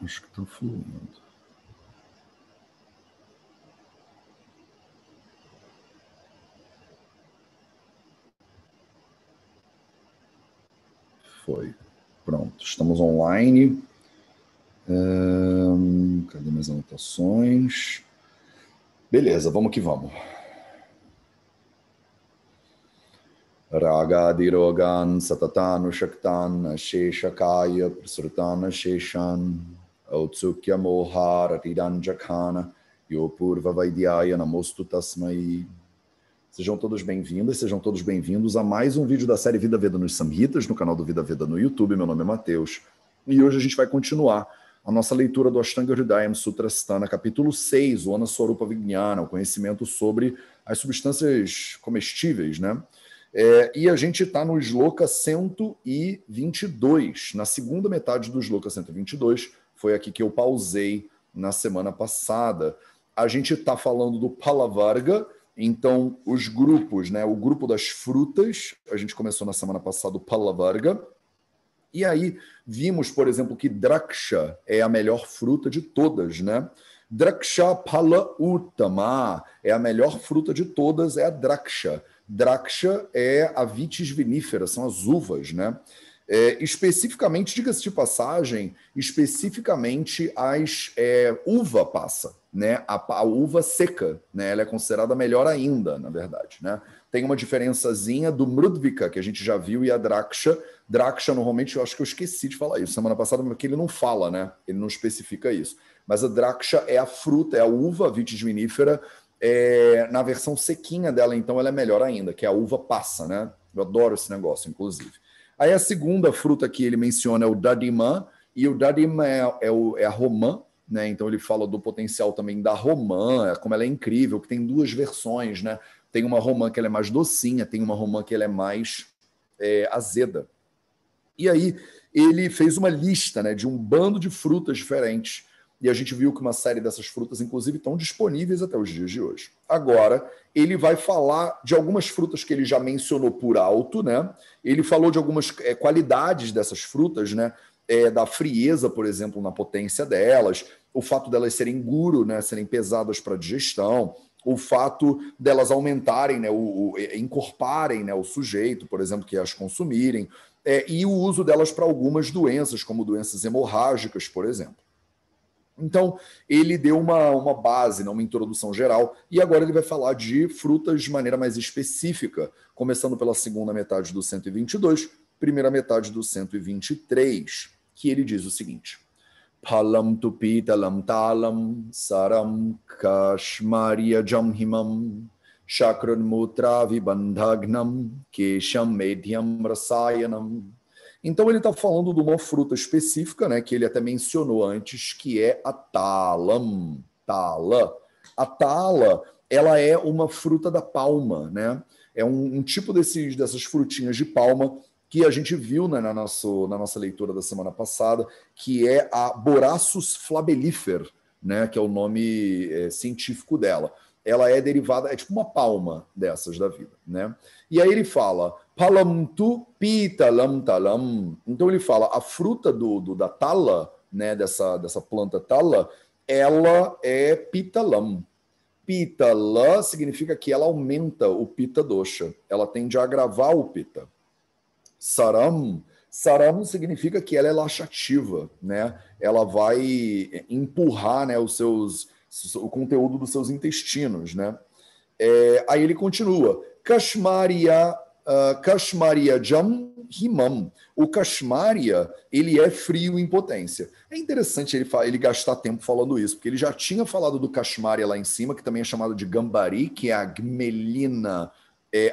Acho que está fluindo. Foi. Pronto, estamos online. Cadê minhas anotações? Beleza, vamos que vamos. Ragadirogan satatan shaktan sheshakaya prasrutan sheshan autsukya mohar tiranjakana yopurva vaidyaya namostu tasmai. Sejam todos bem-vindas, sejam todos bem-vindos a mais um vídeo da série Vida Veda nos Samhitas, no canal do Vida Veda no YouTube. Meu nome é Matheus. E hoje a gente vai continuar a nossa leitura do Ashtanga Hridayam Sutrasthana, capítulo 6, o Anaswarupa Vijnana, o conhecimento sobre as substâncias comestíveis, né? E a gente está no Shloka 122, na segunda metade do Shloka 122, foi aqui que eu pausei na semana passada. A gente está falando do Palavarga. Então, os grupos, né? O grupo das frutas, a gente começou na semana passada o Palavarga, e aí vimos, por exemplo, que Draksha é a melhor fruta de todas, né? Draksha Pala Uttama é a melhor fruta de todas, é a Draksha. Draksha é a vitis vinífera, são as uvas, né? Especificamente, diga-se de passagem, especificamente as uva passa, né? A uva seca, né? Ela é considerada melhor ainda, na verdade, né? Tem uma diferençazinha do Mrudvika, que a gente já viu, e a Draksha. Draksha, normalmente, eu acho que eu esqueci de falar isso semana passada, porque ele não fala, né? Ele não especifica isso. Mas a Draksha é a fruta, é a uva, a vitis vinífera, na versão sequinha dela, então, ela é melhor ainda, que é a uva passa, né? Eu adoro esse negócio, inclusive. Aí a segunda fruta que ele menciona é o Dadima, e o Dadima é a romã, né? Então ele fala do potencial também da romã, como ela é incrível, que tem duas versões, né? Tem uma romã que ela é mais docinha, tem uma romã que ela é mais azeda. E aí ele fez uma lista, né, de um bando de frutas diferentes, e a gente viu que uma série dessas frutas, inclusive, estão disponíveis até os dias de hoje. Agora, ele vai falar de algumas frutas que ele já mencionou por alto, né? Ele falou de algumas qualidades dessas frutas, né? Da frieza, por exemplo, na potência delas, o fato delas serem guru, né? Serem pesadas para digestão, o fato delas aumentarem, né? Encorparem, né? O sujeito, por exemplo, que as consumirem, e o uso delas para algumas doenças, como doenças hemorrágicas, por exemplo. Então, ele deu uma base, né, uma introdução geral, e agora ele vai falar de frutas de maneira mais específica, começando pela segunda metade do 122, primeira metade do 123, que ele diz o seguinte: Phalam tu pitalam talam saram kashmarya jamhimam shakran mutra vibandhagnam kesham medhyam rasayanam. Então ele está falando de uma fruta específica, né, que ele até mencionou antes, que é a talam, tala. A tala, ela é uma fruta da palma, né? É um tipo dessas frutinhas de palma que a gente viu, né, na nossa leitura da semana passada, que é a Borassus flabellifer, né, que é o nome científico dela. Ela é derivada, é tipo uma palma dessas da vida, né? E aí ele fala Palamtu pitalam talam. Então ele fala, a fruta da tala, né, dessa planta tala, ela é pitalam. Pitala significa que ela aumenta o pita dosha. Ela tende a agravar o pita. Saram significa que ela é laxativa, né? Ela vai empurrar, né, o conteúdo dos seus intestinos, né? Aí ele continua. Kashmarya Jam Himam. O Kashmarya, ele é frio em potência. É interessante ele gastar tempo falando isso, porque ele já tinha falado do Kashmarya lá em cima, que também é chamado de Gambari, que é a Gmelina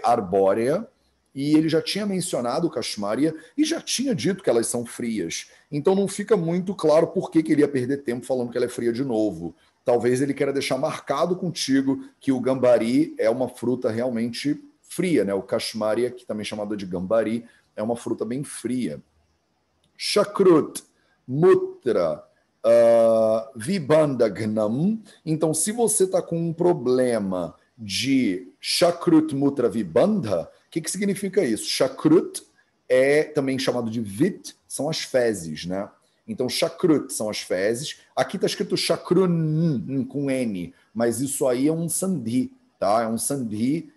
arbórea, e ele já tinha mencionado o Kashmarya e já tinha dito que elas são frias. Então não fica muito claro por que ele ia perder tempo falando que ela é fria de novo. Talvez ele queira deixar marcado contigo que o gambari é uma fruta realmente fria, né? O Kashmarya, que também é chamado de gambari, é uma fruta bem fria. Shakrut, mutra, vibandhagnam. Então, se você está com um problema de Shakrut, mutra, vibandha, o que significa isso? Shakrut é também chamado de vit, são as fezes, né? Então, chakrut são as fezes. Aqui está escrito chakrun, com N, mas isso aí é um sandhi, tá? É um sandhi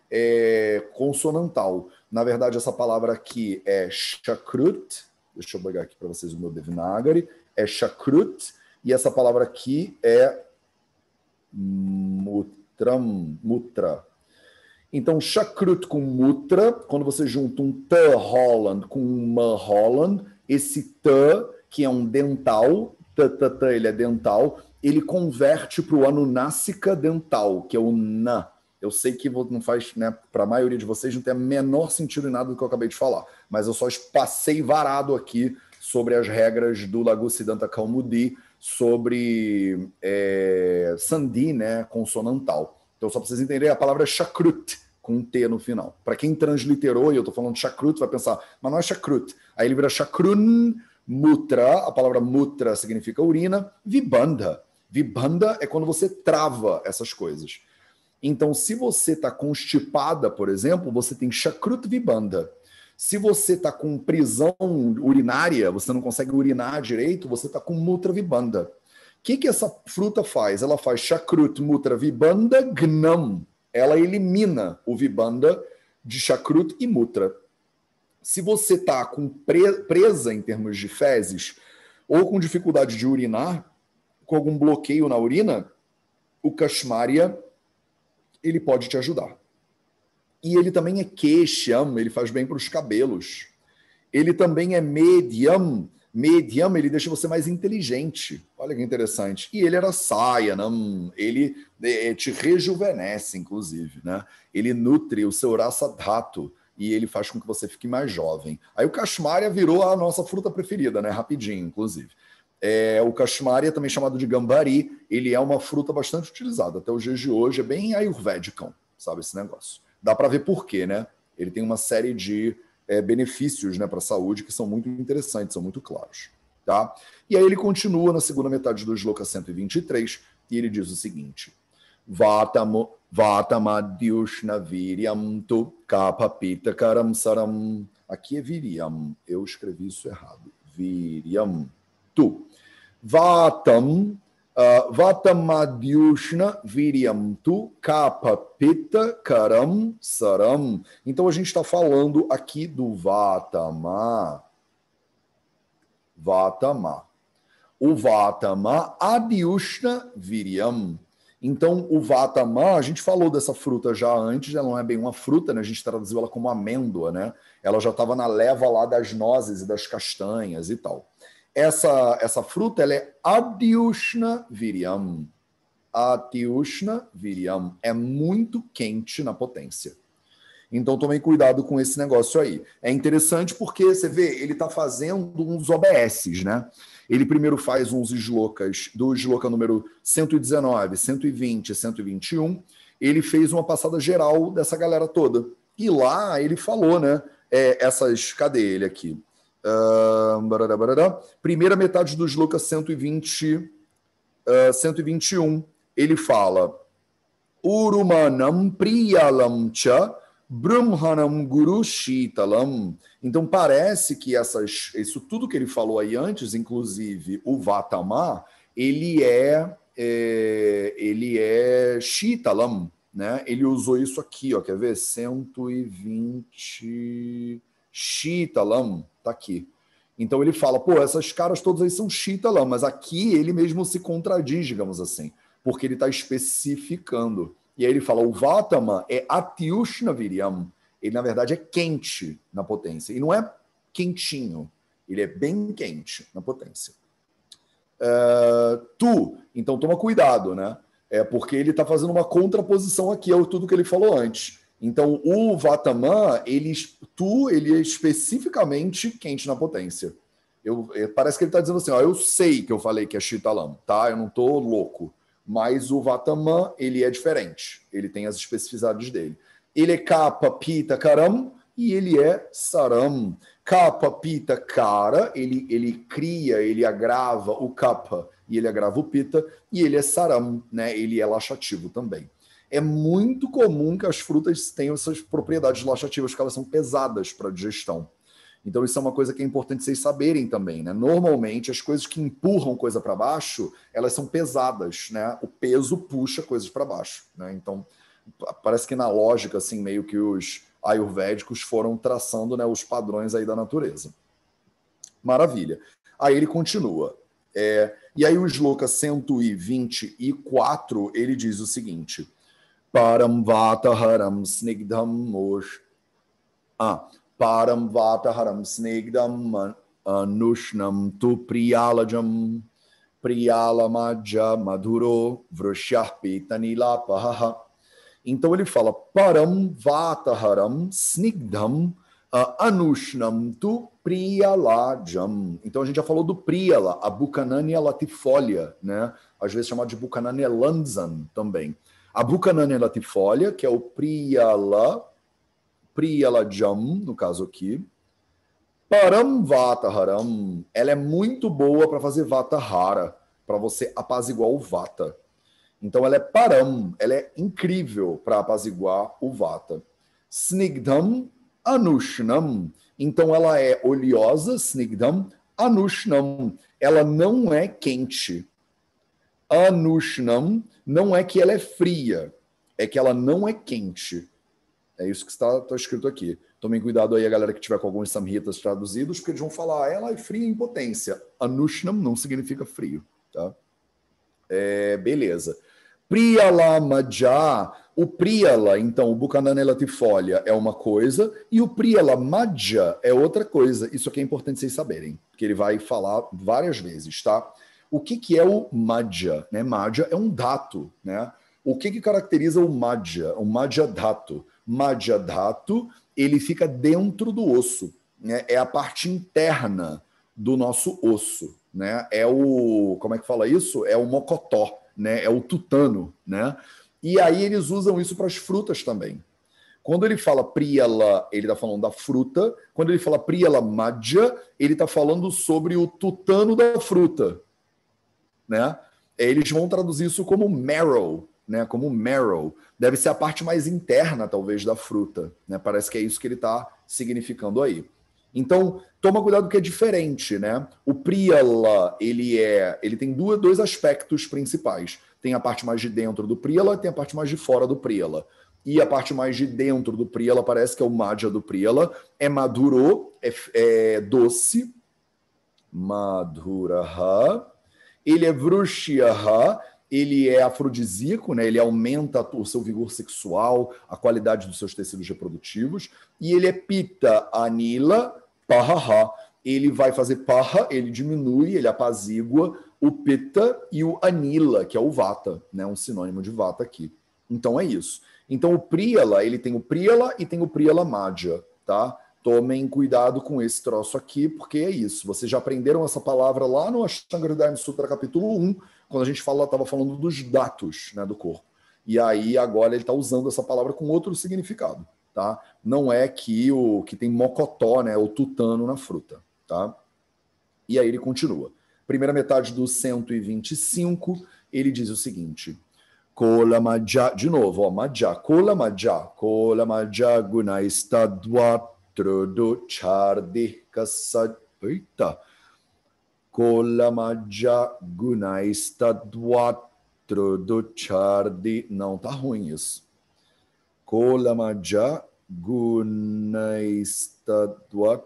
consonantal. Na verdade, essa palavra aqui é chakrut. Deixa eu pegar aqui para vocês o meu Devanagari. É chakrut. E essa palavra aqui é mutra. Então, chakrut com mutra, quando você junta um t Holland com um m Holland, esse t, que é um dental, ele é dental, ele converte para o anunásica dental, que é o na. Eu sei que não faz, né, para a maioria de vocês não tem o menor sentido em nada do que eu acabei de falar, mas eu só passei varado aqui sobre as regras do Lagu Siddhanta Kaumudi, sobre sandhi, né, consonantal. Então, só para vocês entenderem, a palavra é chakrut, com um T no final. Para quem transliterou, e eu estou falando chakrut, vai pensar, mas não é chakrut. Aí ele vira chakrun mutra, a palavra mutra significa urina, vibanda. Vibanda é quando você trava essas coisas. Então, se você está constipada, por exemplo, você tem chakrut vibanda. Se você está com prisão urinária, você não consegue urinar direito, você está com mutra vibanda. O que essa fruta faz? Ela faz chakrut mutra vibanda gnam. Ela elimina o vibanda de chakrut e mutra. Se você está com presa em termos de fezes, ou com dificuldade de urinar, com algum bloqueio na urina, o Kashmarya, ele pode te ajudar. E ele também é Keshyam, ele faz bem para os cabelos. Ele também é Medyam. Medyam, ele deixa você mais inteligente. Olha que interessante. E ele era Sayanam, ele te rejuvenesce, inclusive, né? Ele nutre o seu rasa dhatu e ele faz com que você fique mais jovem. Aí o Kashmarya virou a nossa fruta preferida, né? Rapidinho, inclusive. O Kashmarya, também chamado de Gambari, ele é uma fruta bastante utilizada. Até os dias de hoje é bem ayurvédico, sabe, esse negócio. Dá para ver por quê, né? Ele tem uma série de benefícios, né, para a saúde que são muito interessantes, são muito claros. Tá? E aí ele continua na segunda metade do Shloka 123 e ele diz o seguinte: Vatamadyushna viryam tu kapapita karam saram. Aqui é viryam, eu escrevi isso errado. Viryam tu. Vatamadyushna viryam tu kapapita karam saram. Então a gente está falando aqui do Vatama. O Vatama adyushna viryam. Então o Vatama, a gente falou dessa fruta já antes, ela não é bem uma fruta, né? A gente traduziu ela como amêndoa, né? Ela já estava na leva lá das nozes e das castanhas e tal. Essa fruta, ela é Adyushna Viryam. Adyushna Viryam. É muito quente na potência. Então, tomem cuidado com esse negócio aí. É interessante porque, você vê, ele está fazendo uns OBSs, né? Ele primeiro faz uns shlokas, do shloka número 119, 120, 121. Ele fez uma passada geral dessa galera toda. E lá ele falou, né? Cadê ele aqui? Primeira metade do shloka 120, 121, ele fala Urumanam Priyalam Cha Brahmanam Guru Shitalam. Então parece que isso tudo que ele falou aí antes, inclusive o Vatama, ele é Shitalam, né? Ele usou isso aqui, ó, quer ver? 120 Shitalam, tá aqui. Então ele fala, esses caras todos aí são Shitalam, mas aqui ele mesmo se contradiz, digamos assim, porque ele está especificando. E aí ele fala, o Vatama é Atyushna Viryam. Ele, na verdade, é quente na potência. E não é quentinho, ele é bem quente na potência. Então toma cuidado, né? Porque ele está fazendo uma contraposição aqui ao tudo que ele falou antes. Então, o Vatama, ele é especificamente quente na potência. Parece que ele está dizendo assim, eu sei que eu falei que é Shitalam, tá? Eu não estou louco. Mas o Vatama, ele é diferente. Ele tem as especificidades dele. Ele é Kappa, Pita, Karam, e ele é Saram. Kappa, Pita, Kara, ele cria, ele agrava o Kappa, e ele agrava o Pita, e ele é Saram, né? Ele é laxativo também. É muito comum que as frutas tenham essas propriedades laxativas, que elas são pesadas para a digestão. Então isso é uma coisa que é importante vocês saberem também, né? Normalmente as coisas que empurram coisa para baixo, elas são pesadas, né? O peso puxa coisas para baixo, né? Então parece que na lógica assim meio que os ayurvédicos foram traçando, né, os padrões aí da natureza. Maravilha. Aí ele continua. E aí o Shloka 124, ele diz o seguinte: Param Vataharam Snigdham Mosh. Param Vataharam Snigdham Anushnam Tu Priyalajam Priyalamaja Madhuro Vrushyarpitanilapah. Então ele fala Param Vataharam Snigdham Anushnam Tu Priyalajam. Então a gente já falou do Priyala, a Bucanania latifolia, né? Às vezes chamado de Bucanania lanzan também. A Bucanania latifolia, que é o Priyalajam, no caso aqui. Param Vataharam, ela é muito boa para fazer Vatahara, para você apaziguar o Vata. Então ela é param, ela é incrível para apaziguar o Vata. Snigdham Anushnam, então ela é oleosa, Snigdham Anushnam, ela não é quente. Anushnam não é que ela é fria, é que ela não é quente. É isso que está escrito aqui. Tomem cuidado aí a galera que tiver com alguns samhitas traduzidos, porque eles vão falar, ela é fria em potência. Anushnam não significa frio, tá? Beleza. Priyala Madhya, o Priyala, então, o Bucanania latifolia é uma coisa, e o Priyala Madhya é outra coisa. Isso aqui é importante vocês saberem, que ele vai falar várias vezes, tá? O que é o Madhya? Né? Madhya é um dato, né? O que caracteriza o Madhya? O Madhya Dhatu. Madhya Dhatu, ele fica dentro do osso, né? É a parte interna do nosso osso, né? É o, como é que fala isso? É o mocotó, né? É o tutano, né? E aí eles usam isso para as frutas também. Quando ele fala Priyala, ele está falando da fruta. Quando ele fala Priyala Madhya, ele está falando sobre o tutano da fruta, né? Eles vão traduzir isso como marrow, né? Como marrow. Deve ser a parte mais interna, talvez, da fruta, né? Parece que é isso que ele está significando aí. Então, toma cuidado que é diferente, né? O Priyala, ele tem dois aspectos principais. Tem a parte mais de dentro do Priyala e tem a parte mais de fora do Priyala. E a parte mais de dentro do Priyala parece que é o Madhya do Priyala. É maduro, é doce. Madhuraha. Ele é Vrushyah, ele é afrodisíaco, né? Ele aumenta o seu vigor sexual, a qualidade dos seus tecidos reprodutivos. E ele é Pitta Anila Pahaha. Ele vai fazer Paha, ele diminui, ele apazigua o Pitta e o Anila, que é o Vata, né? Um sinônimo de Vata aqui. Então é isso. Então o Priyala, ele tem o Priyala e tem o Priyala Madhya, tá? Tomem cuidado com esse troço aqui, porque é isso. Vocês já aprenderam essa palavra lá no Ashtanga Hridaya Sutra, capítulo 1, quando a gente estava falando dos datos, né, do corpo. E aí, agora, ele está usando essa palavra com outro significado, tá? Não é que o que tem mocotó, né, o tutano na fruta, tá? E aí ele continua. Primeira metade do 125, ele diz o seguinte... Kola Madhya, de novo, ó, Madhya, Kola Madhya Gunaistadvat Eita. Kola Madhya Gunaistadvat Não, tá ruim isso. Kola Madhya Gunaistadvat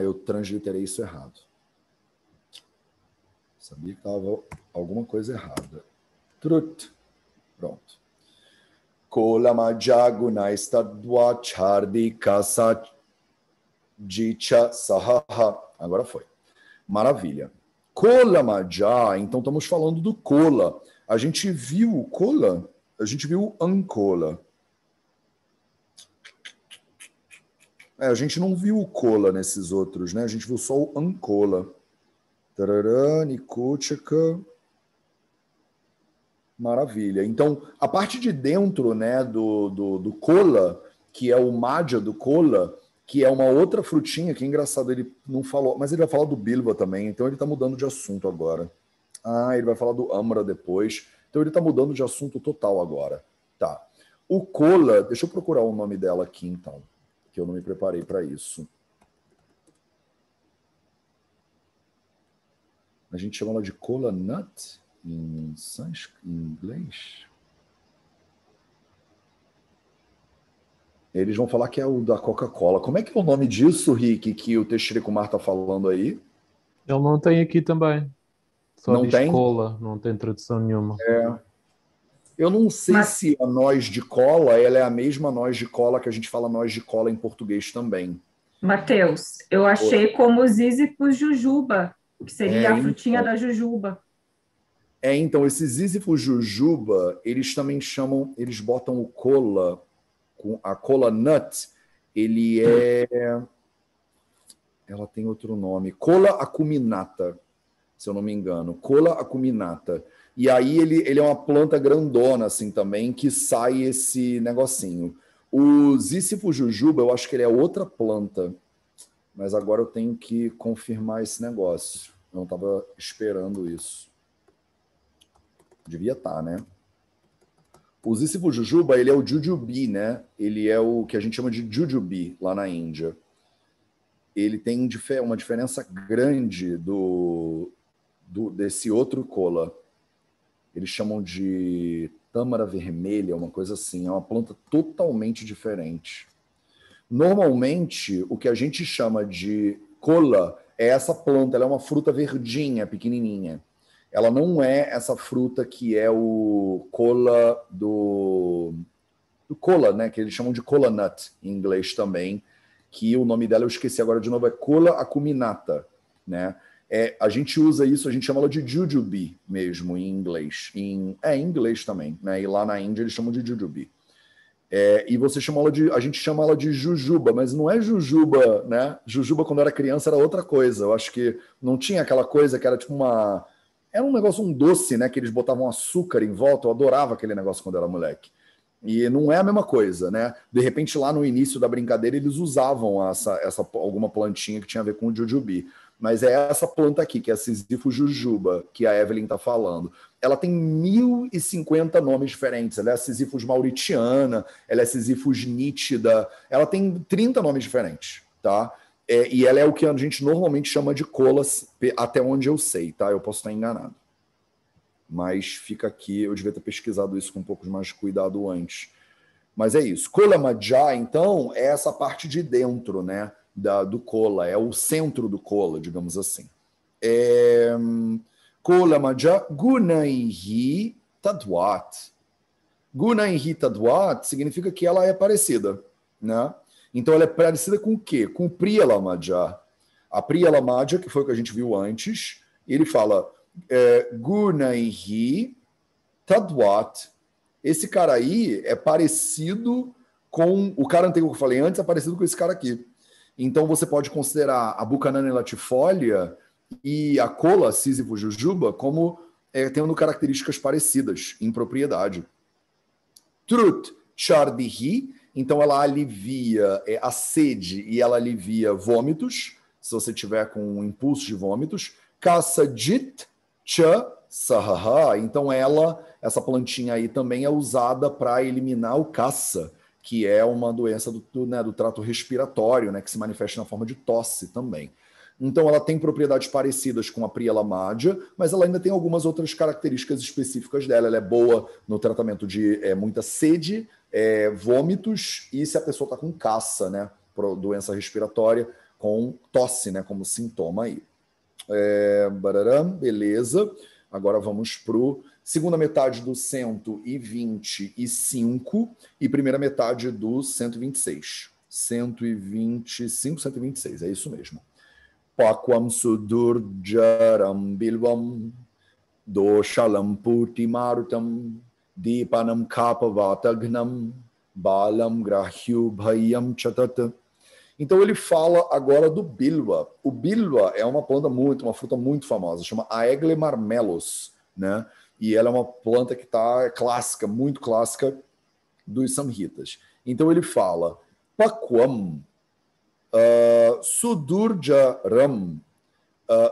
eu transliterei isso errado. Sabia que estava alguma coisa errada. Pronto. Kola Madhya Gunaistadvat Chardika Satjicha Sahaha. Agora foi. Maravilha. Kola Madhya, então estamos falando do Kola. A gente viu o Kola? A gente viu o Ankola. A gente não viu o Kola nesses outros, né? A gente viu só o Ankola. Tarará, Nikuchaka. Maravilha. Então, a parte de dentro, né, do Kola, que é o Madhya do Kola, que é uma outra frutinha, que é engraçado, ele não falou, mas ele vai falar do Bilva também, então ele está mudando de assunto agora. Ele vai falar do Amra depois, então ele está mudando de assunto total agora. Tá. O cola, deixa eu procurar o nome dela aqui, então, que eu não me preparei para isso. A gente chama ela de cola nut em inglês. Eles vão falar que é o da Coca-Cola. Como é que é o nome disso, Rick, que o Teixeira Kumar está falando aí? Ele não tem aqui também. Só Não diz tem? cola, não tem tradução nenhuma. Eu não sei Ma- se a noz de cola ela é a mesma noz de cola que a gente fala noz de cola em português também. Mateus, eu achei como Zizipus jujuba, que seria É, a frutinha então, da jujuba. então esses Sísifo jujuba, eles também chamam, eles botam o cola, com a cola nut, ele é, ela tem outro nome, cola acuminata, se eu não me engano, cola acuminata. E aí ele é uma planta grandona assim também, que sai esse negocinho. O Sísifo jujuba, eu acho que ele é outra planta, mas agora eu tenho que confirmar esse negócio. Eu não estava esperando isso. Devia estar, né? O Sísifo jujuba, ele é o jujubi, né? Ele é o que a gente chama de jujubi lá na Índia. Ele tem uma diferença grande desse outro cola. Eles chamam de tâmara vermelha, uma coisa assim. É uma planta totalmente diferente. Normalmente, o que a gente chama de cola é essa planta. Ela é uma fruta verdinha, pequenininha. Ela não é essa fruta que é o cola do cola, né? Que eles chamam de cola nut em inglês também, que o nome dela eu esqueci agora de novo, é cola acuminata, né? A gente usa isso, a gente chama ela de jujube mesmo em inglês. Em inglês também, né? E lá na Índia eles chamam de jujube. E você chama ela a gente chama ela de jujuba, mas não é jujuba, né? Jujuba quando eu era criança era outra coisa. Eu acho que não tinha aquela coisa que era tipo era um negócio, um doce, né? Que eles botavam açúcar em volta. Eu adorava aquele negócio quando eu era moleque. E não é a mesma coisa, né? De repente, lá no início da brincadeira, eles usavam alguma plantinha que tinha a ver com o jujubi. Mas é essa planta aqui, que é a Sísifo jujuba, que a Evelyn está falando. Ela tem 1.050 nomes diferentes. Ela é a Sísifus mauritiana, ela é Sísifus nítida. Ela tem 30 nomes diferentes, tá? E ela é o que a gente normalmente chama de colas, até onde eu sei, tá? Eu posso estar enganado. Mas fica aqui, eu devia ter pesquisado isso com um pouco mais de cuidado antes. Mas é isso. Cola Madja, então, é essa parte de dentro, né, do cola, é o centro do cola, digamos assim. Cola Madja Gunaihi Tadwat. Gunaihi Tadwat significa que ela é parecida, né? Então ela é parecida com o quê? Com o Priyala Madja. A Priyala Madja, que foi o que a gente viu antes, ele fala Gunaihi Tadwat. Esse cara aí é parecido com o cara anterior que eu falei antes, é parecido com esse cara aqui. Então você pode considerar a Buchanan latifolia e a cola Sísifo jujuba como tendo características parecidas em propriedade. Trut chardihi, então ela alivia a sede e ela alivia vômitos, se você tiver com um impulso de vômitos. Kasajit cha sahaha, então essa plantinha aí também é usada para eliminar o caça, que é uma doença do trato respiratório, né, que se manifesta na forma de tosse também. Então ela tem propriedades parecidas com a Priyala Madja, mas ela ainda tem algumas outras características específicas dela. Ela é boa no tratamento de muita sede, vômitos e se a pessoa está com caça, né, doença respiratória, com tosse, né, como sintoma aí. Beleza. Agora vamos para a segunda metade do 125 e primeira metade do 126. 125, 126, é isso mesmo. Pakwam sudurjaram bilvam doshalam puti marutam dipanam kapavatagnam balam grahyu bhayam chatat. Então ele fala agora do bilwa. O bilwa é uma uma fruta muito famosa, chama Aegle marmelos, né? E ela é uma planta que está clássica, muito clássica dos Samhitas. Então ele fala Pakwam Sudurjaram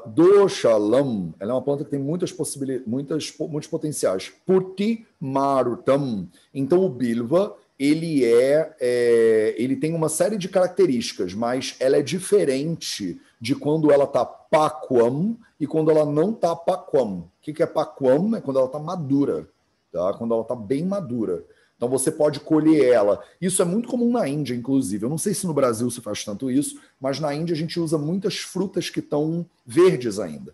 Doshalam, ela é uma planta que tem muitas possibilidades, muitos potenciais. Puti marutam. Então, o bilva, ele tem uma série de características, mas ela é diferente de quando ela está paquam e quando ela não está paquam. O que é paquam? É quando ela está madura, tá? Quando ela está bem madura. Então você pode colher ela. Isso é muito comum na Índia, inclusive. Eu não sei se no Brasil se faz tanto isso, mas na Índia a gente usa muitas frutas que estão verdes ainda.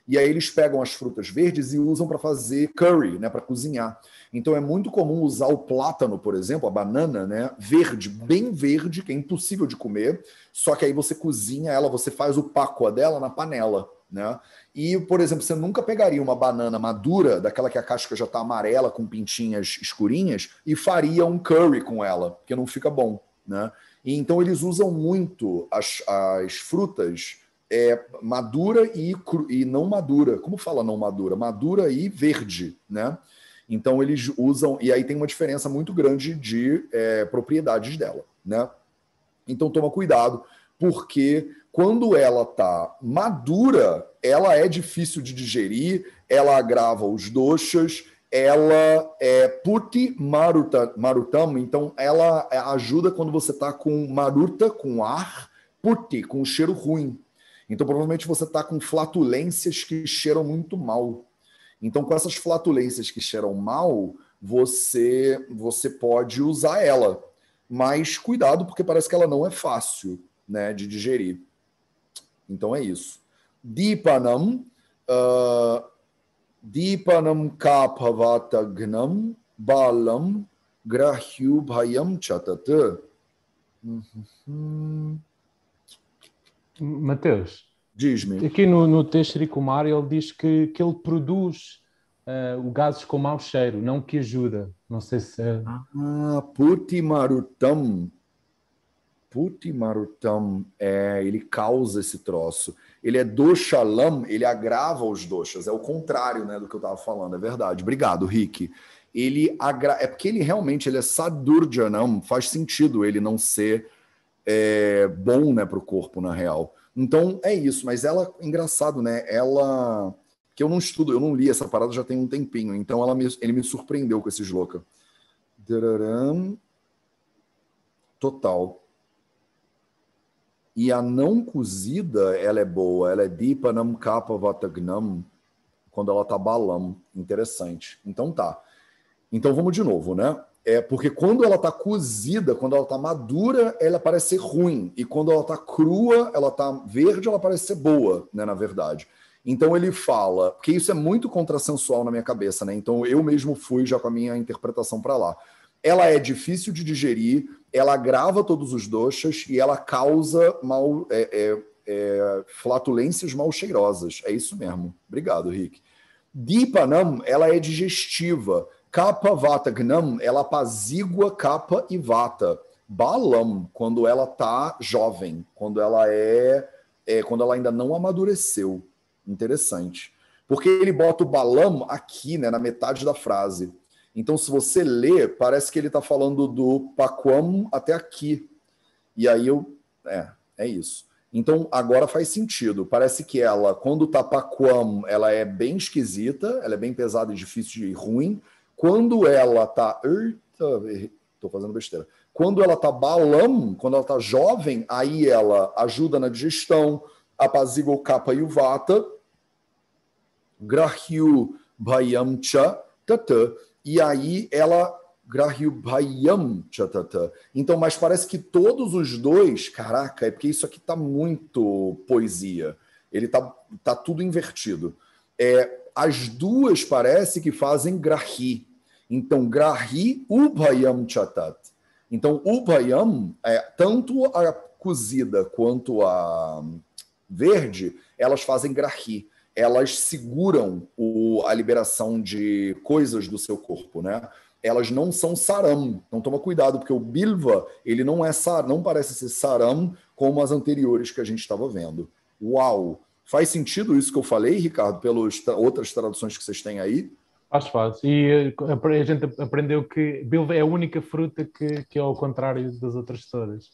E aí eles pegam as frutas verdes e usam para fazer curry, né, para cozinhar. Então é muito comum usar o plátano, por exemplo, a banana, né, verde, bem verde, que é impossível de comer, só que aí você cozinha ela, você faz o pacoa dela na panela, né? E, por exemplo, você nunca pegaria uma banana madura, daquela que a casca já está amarela, com pintinhas escurinhas, e faria um curry com ela, porque não fica bom, né? E então eles usam muito as frutas madura e não madura. Como fala não madura? Madura e verde, né? Então eles usam, e aí tem uma diferença muito grande de propriedades dela, né? Então toma cuidado, porque quando ela está madura, ela é difícil de digerir, ela agrava os doshas, ela é puti marutam, então ela ajuda quando você está com maruta, com ar, puti, com cheiro ruim. Então provavelmente você está com flatulências que cheiram muito mal. Então com essas flatulências que cheiram mal, você pode usar ela. Mas cuidado, porque parece que ela não é fácil, né, de digerir. Então é isso. Dipanam, Dipanam kaphavatagnam balam grahyubhayam chatata. Mateus, Diz-me. aqui no texto Sri Kumar ele diz que ele produz o gases com mau cheiro, não que ajuda. Não sei se é... Puti marutam. Puti marutam, ele causa esse troço. Ele é doshalam, ele agrava os doshas. É o contrário, né, do que eu estava falando, é verdade. Obrigado, Rick. É porque ele realmente é sadurjanam, faz sentido ele não ser bom, né, para o corpo, na real. Então é isso, mas ela, engraçado, né? Ela. Que eu não estudo, eu não li essa parada já tem um tempinho, então ele me surpreendeu com esse shloka. Total. E a não cozida, ela é boa, ela é dipanam kaphavatagnam, quando ela tá balam. Interessante. Então tá. Então vamos de novo, né? Porque quando ela tá cozida, quando ela tá madura, ela parece ser ruim. E quando ela tá crua, ela tá verde, ela parece ser boa, né, na verdade. Então ele fala, porque isso é muito contrassensual na minha cabeça, né? Então eu mesmo fui já com a minha interpretação para lá. Ela é difícil de digerir, ela agrava todos os doshas e ela causa flatulências mal cheirosas. É isso mesmo. Obrigado, Rick. Dipanam, ela é digestiva. Kapha vata gnam, ela apazigua kapha e vata. Balam, quando ela tá jovem, quando ela quando ela ainda não amadureceu. Interessante. Porque ele bota o balam aqui, né, na metade da frase. Então, se você lê, parece que ele está falando do paquam até aqui. E aí é isso. Então, agora faz sentido. Parece que ela, quando está paquam, ela é bem esquisita, ela é bem pesada e difícil e ruim. Quando ela está... Estou fazendo besteira. Quando ela está balam, quando ela está jovem, aí ela ajuda na digestão, apazigua o kapha e o vata, grahyu bhayamcha tata. E aí ela grahyubhayam chatata. Então, mas parece que todos os dois, caraca, é porque isso aqui tá muito poesia. Ele tá tudo invertido. As duas parece que fazem grahi. Então, grahi ubhayam chatat. Então, ubhayam, tanto a cozida quanto a verde, elas fazem grahi. Elas seguram a liberação de coisas do seu corpo, né? Elas não são saram. Então toma cuidado, porque o bilva, ele não parece ser saram como as anteriores que a gente estava vendo. Uau! Faz sentido isso que eu falei, Ricardo, pelas outras traduções que vocês têm aí? Faz. E a gente aprendeu que bilva é a única fruta que é ao contrário das outras todas.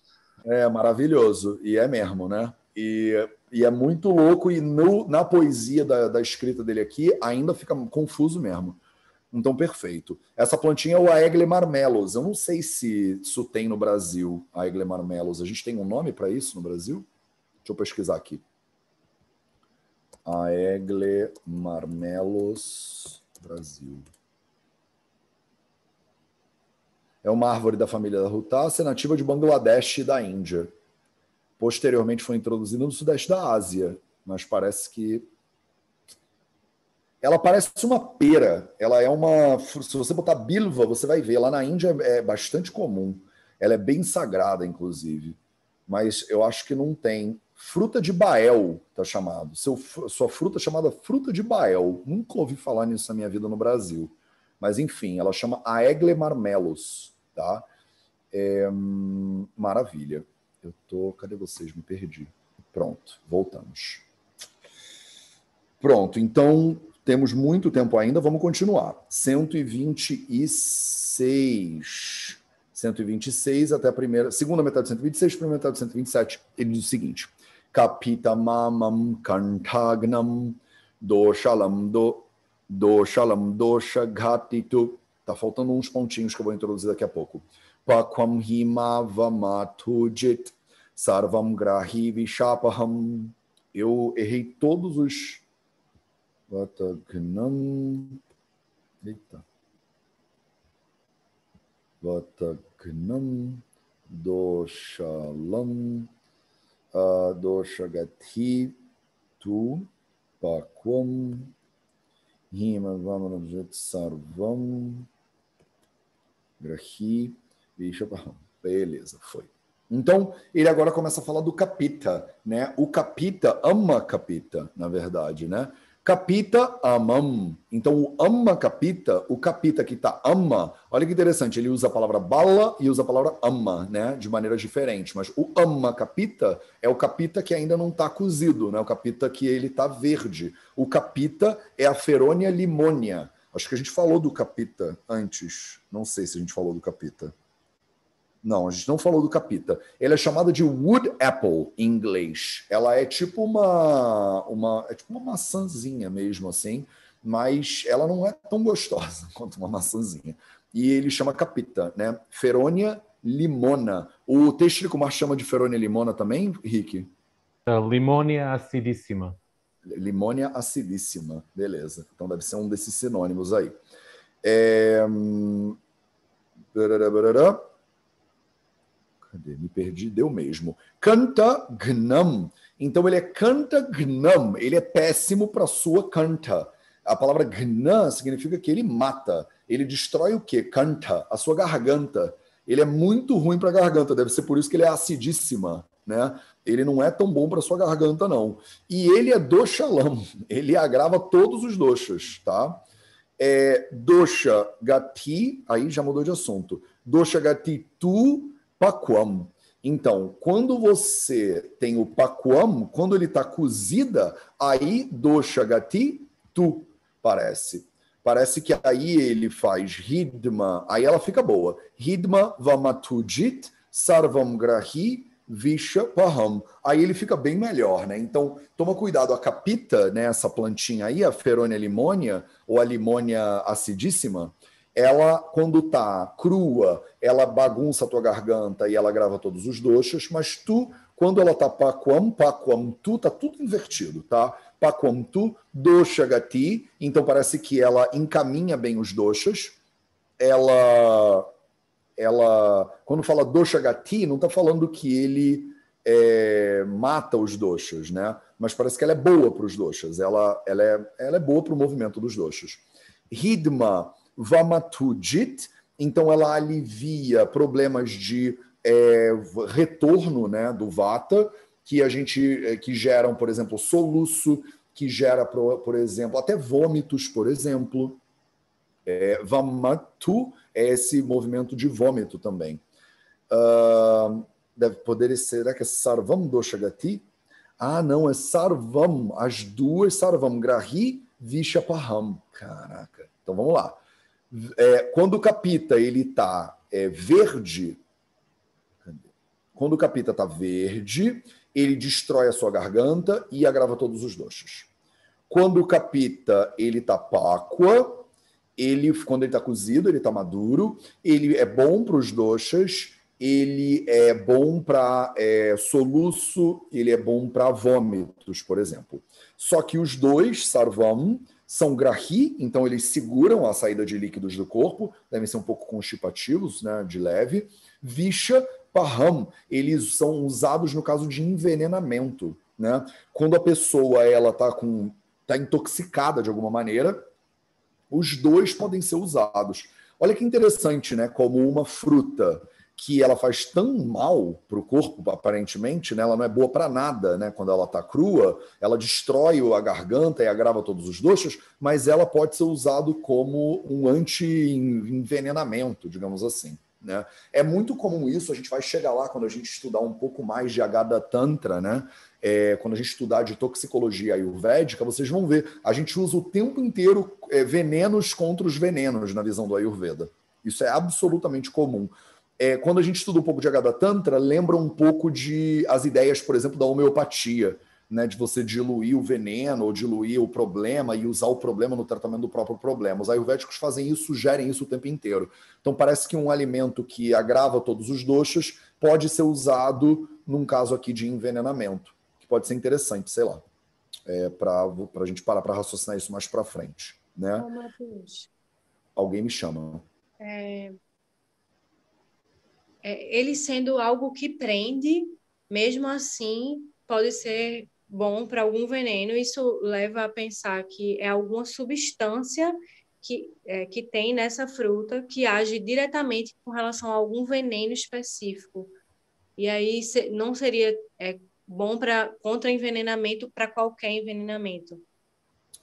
É maravilhoso. E é mesmo, né? E E é muito louco, e na poesia da escrita dele aqui ainda fica confuso mesmo. Então, perfeito. Essa plantinha é o Aegle marmelos. Eu não sei se isso tem no Brasil, Aegle marmelos. A gente tem um nome para isso no Brasil? Deixa eu pesquisar aqui. Aegle marmelos, Brasil. É uma árvore da família da Rutácea, nativa de Bangladesh e da Índia. Posteriormente foi introduzida no sudeste da Ásia, mas parece que... Ela parece uma pera. Ela é uma... Se você botar bilva, você vai ver. Lá na Índia é bastante comum. Ela é bem sagrada, inclusive. Mas eu acho que não tem. Fruta de Bael, tá chamado. Sua fruta é chamada fruta de Bael. Nunca ouvi falar nisso na minha vida no Brasil. Mas, enfim, ela chama Aegle marmelos, tá? Maravilha. Cadê vocês? Me perdi. Pronto, voltamos. Pronto, então temos muito tempo ainda, vamos continuar. 126. 126 até a segunda metade de 126, primeira metade de 127. Ele diz o seguinte: Kapita mamam kantagnam doshalam dosha ghatitu. Tá faltando uns pontinhos que eu vou introduzir daqui a pouco. Pakwam himavatujit sarvam grahi vishapaham. Eu errei todos os... Vatagnam. Eita. Vatagnam doshalam doshagati tu pakwam himavatujit sarvam grahi vishapaham. Beleza, foi. Então, ele agora começa a falar do Kapita, né? O Kapita ama Kapita, na verdade, né? Kapita amam. Então, o ama Kapita, o Kapita que está ama, olha que interessante, ele usa a palavra bala e usa a palavra ama, né? De maneira diferente. Mas o ama Kapita é o Kapita que ainda não está cozido, né? O Kapita que ele está verde. O Kapita é a Feronia limônia. Acho que a gente falou do Kapita antes. Não sei se a gente falou do Kapita. Não, a gente não falou do Kapita. Ela é chamada de wood apple em inglês. Ela é tipo uma maçãzinha mesmo, assim, mas ela não é tão gostosa quanto uma maçãzinha. E ele chama Kapita, né? Feronia limona. O Teixeira Mar chama de Feronia limona também, Rick? Limônia acidíssima. Limônia acidíssima, beleza. Então deve ser um desses sinônimos aí. Cadê? Me perdi, deu mesmo. Canta gnam. Então ele é canta gnam. Ele é péssimo para sua canta. A palavra gnam significa que ele mata. Ele destrói o quê? Canta, a sua garganta. Ele é muito ruim para a garganta. Deve ser por isso que ele é acidíssima, né? Ele não é tão bom para sua garganta, não. E ele é doshalam. Ele agrava todos os doshas, tá? Dosha gati, aí já mudou de assunto. Dosha gati tu pakwam. Então, quando você tem o pakwam, quando ele está cozida, aí dosha gati tu, parece. Parece que aí ele faz hidma, aí ela fica boa. Hidma vamatujit sarvam grahi vishapaham. Aí ele fica bem melhor, né? Então, toma cuidado, a Kapita, né, essa plantinha aí, a Feronia limônia, ou a limônia acidíssima, ela, quando tá crua, ela bagunça a tua garganta e ela grava todos os doshas, mas tu, quando ela tá pakwam tu, tá tudo invertido, tá? Pakwam tu, dosha gati, então parece que ela encaminha bem os doshas. Ela quando fala dosha gati, não tá falando que ele mata os doshas, né? Mas parece que ela é boa para os doshas, ela é boa para o movimento dos doshas. Hidma vamatujit, então ela alivia problemas de retorno, né, do vata, que geram, por exemplo, soluço, que gera, por exemplo, até vômitos, por exemplo. Vamatu é esse movimento de vômito também. Deve poder ser, será que é sarvam doshagati? Ah, não, é sarvam, as duas sarvam, grahi vishapaham. Caraca, então vamos lá. Quando o Kapita ele está verde, Quando o capita está verde, ele destrói a sua garganta e agrava todos os doshas. Quando o capita ele está páqua, quando ele está cozido, ele está maduro, ele é bom para os doshas, ele é bom para soluço, ele é bom para vômitos, por exemplo. Só que os dois, sarvam, são grahi, então eles seguram a saída de líquidos do corpo, devem ser um pouco constipativos, né, de leve. Visha, paham, eles são usados no caso de envenenamento, né? Quando a pessoa tá intoxicada de alguma maneira, os dois podem ser usados. Olha que interessante, né? Como uma fruta que ela faz tão mal para o corpo, aparentemente, né? Ela não é boa para nada, né? Quando ela está crua, ela destrói a garganta e agrava todos os doshas, mas ela pode ser usado como um anti-envenenamento, digamos assim, né? É muito comum isso, a gente vai chegar lá quando a gente estudar um pouco mais de Agada Tantra, né? Quando a gente estudar de toxicologia ayurvédica, vocês vão ver, a gente usa o tempo inteiro venenos contra os venenos na visão do Ayurveda. Isso é absolutamente comum. Quando a gente estuda um pouco de Agada Tantra, lembra um pouco de as ideias, por exemplo, da homeopatia, né, de você diluir o veneno ou diluir o problema e usar o problema no tratamento do próprio problema. Os ayurvédicos fazem isso, sugerem isso o tempo inteiro. Então parece que um alimento que agrava todos os doshas pode ser usado num caso aqui de envenenamento, que pode ser interessante, sei lá, para a gente parar para raciocinar isso mais para frente, né? Ô, Matheus, Alguém me chama. ele sendo algo que prende, mesmo assim, pode ser bom para algum veneno. Isso leva a pensar que é alguma substância que tem nessa fruta que age diretamente com relação a algum veneno específico. E aí não seria bom contra envenenamento para qualquer envenenamento.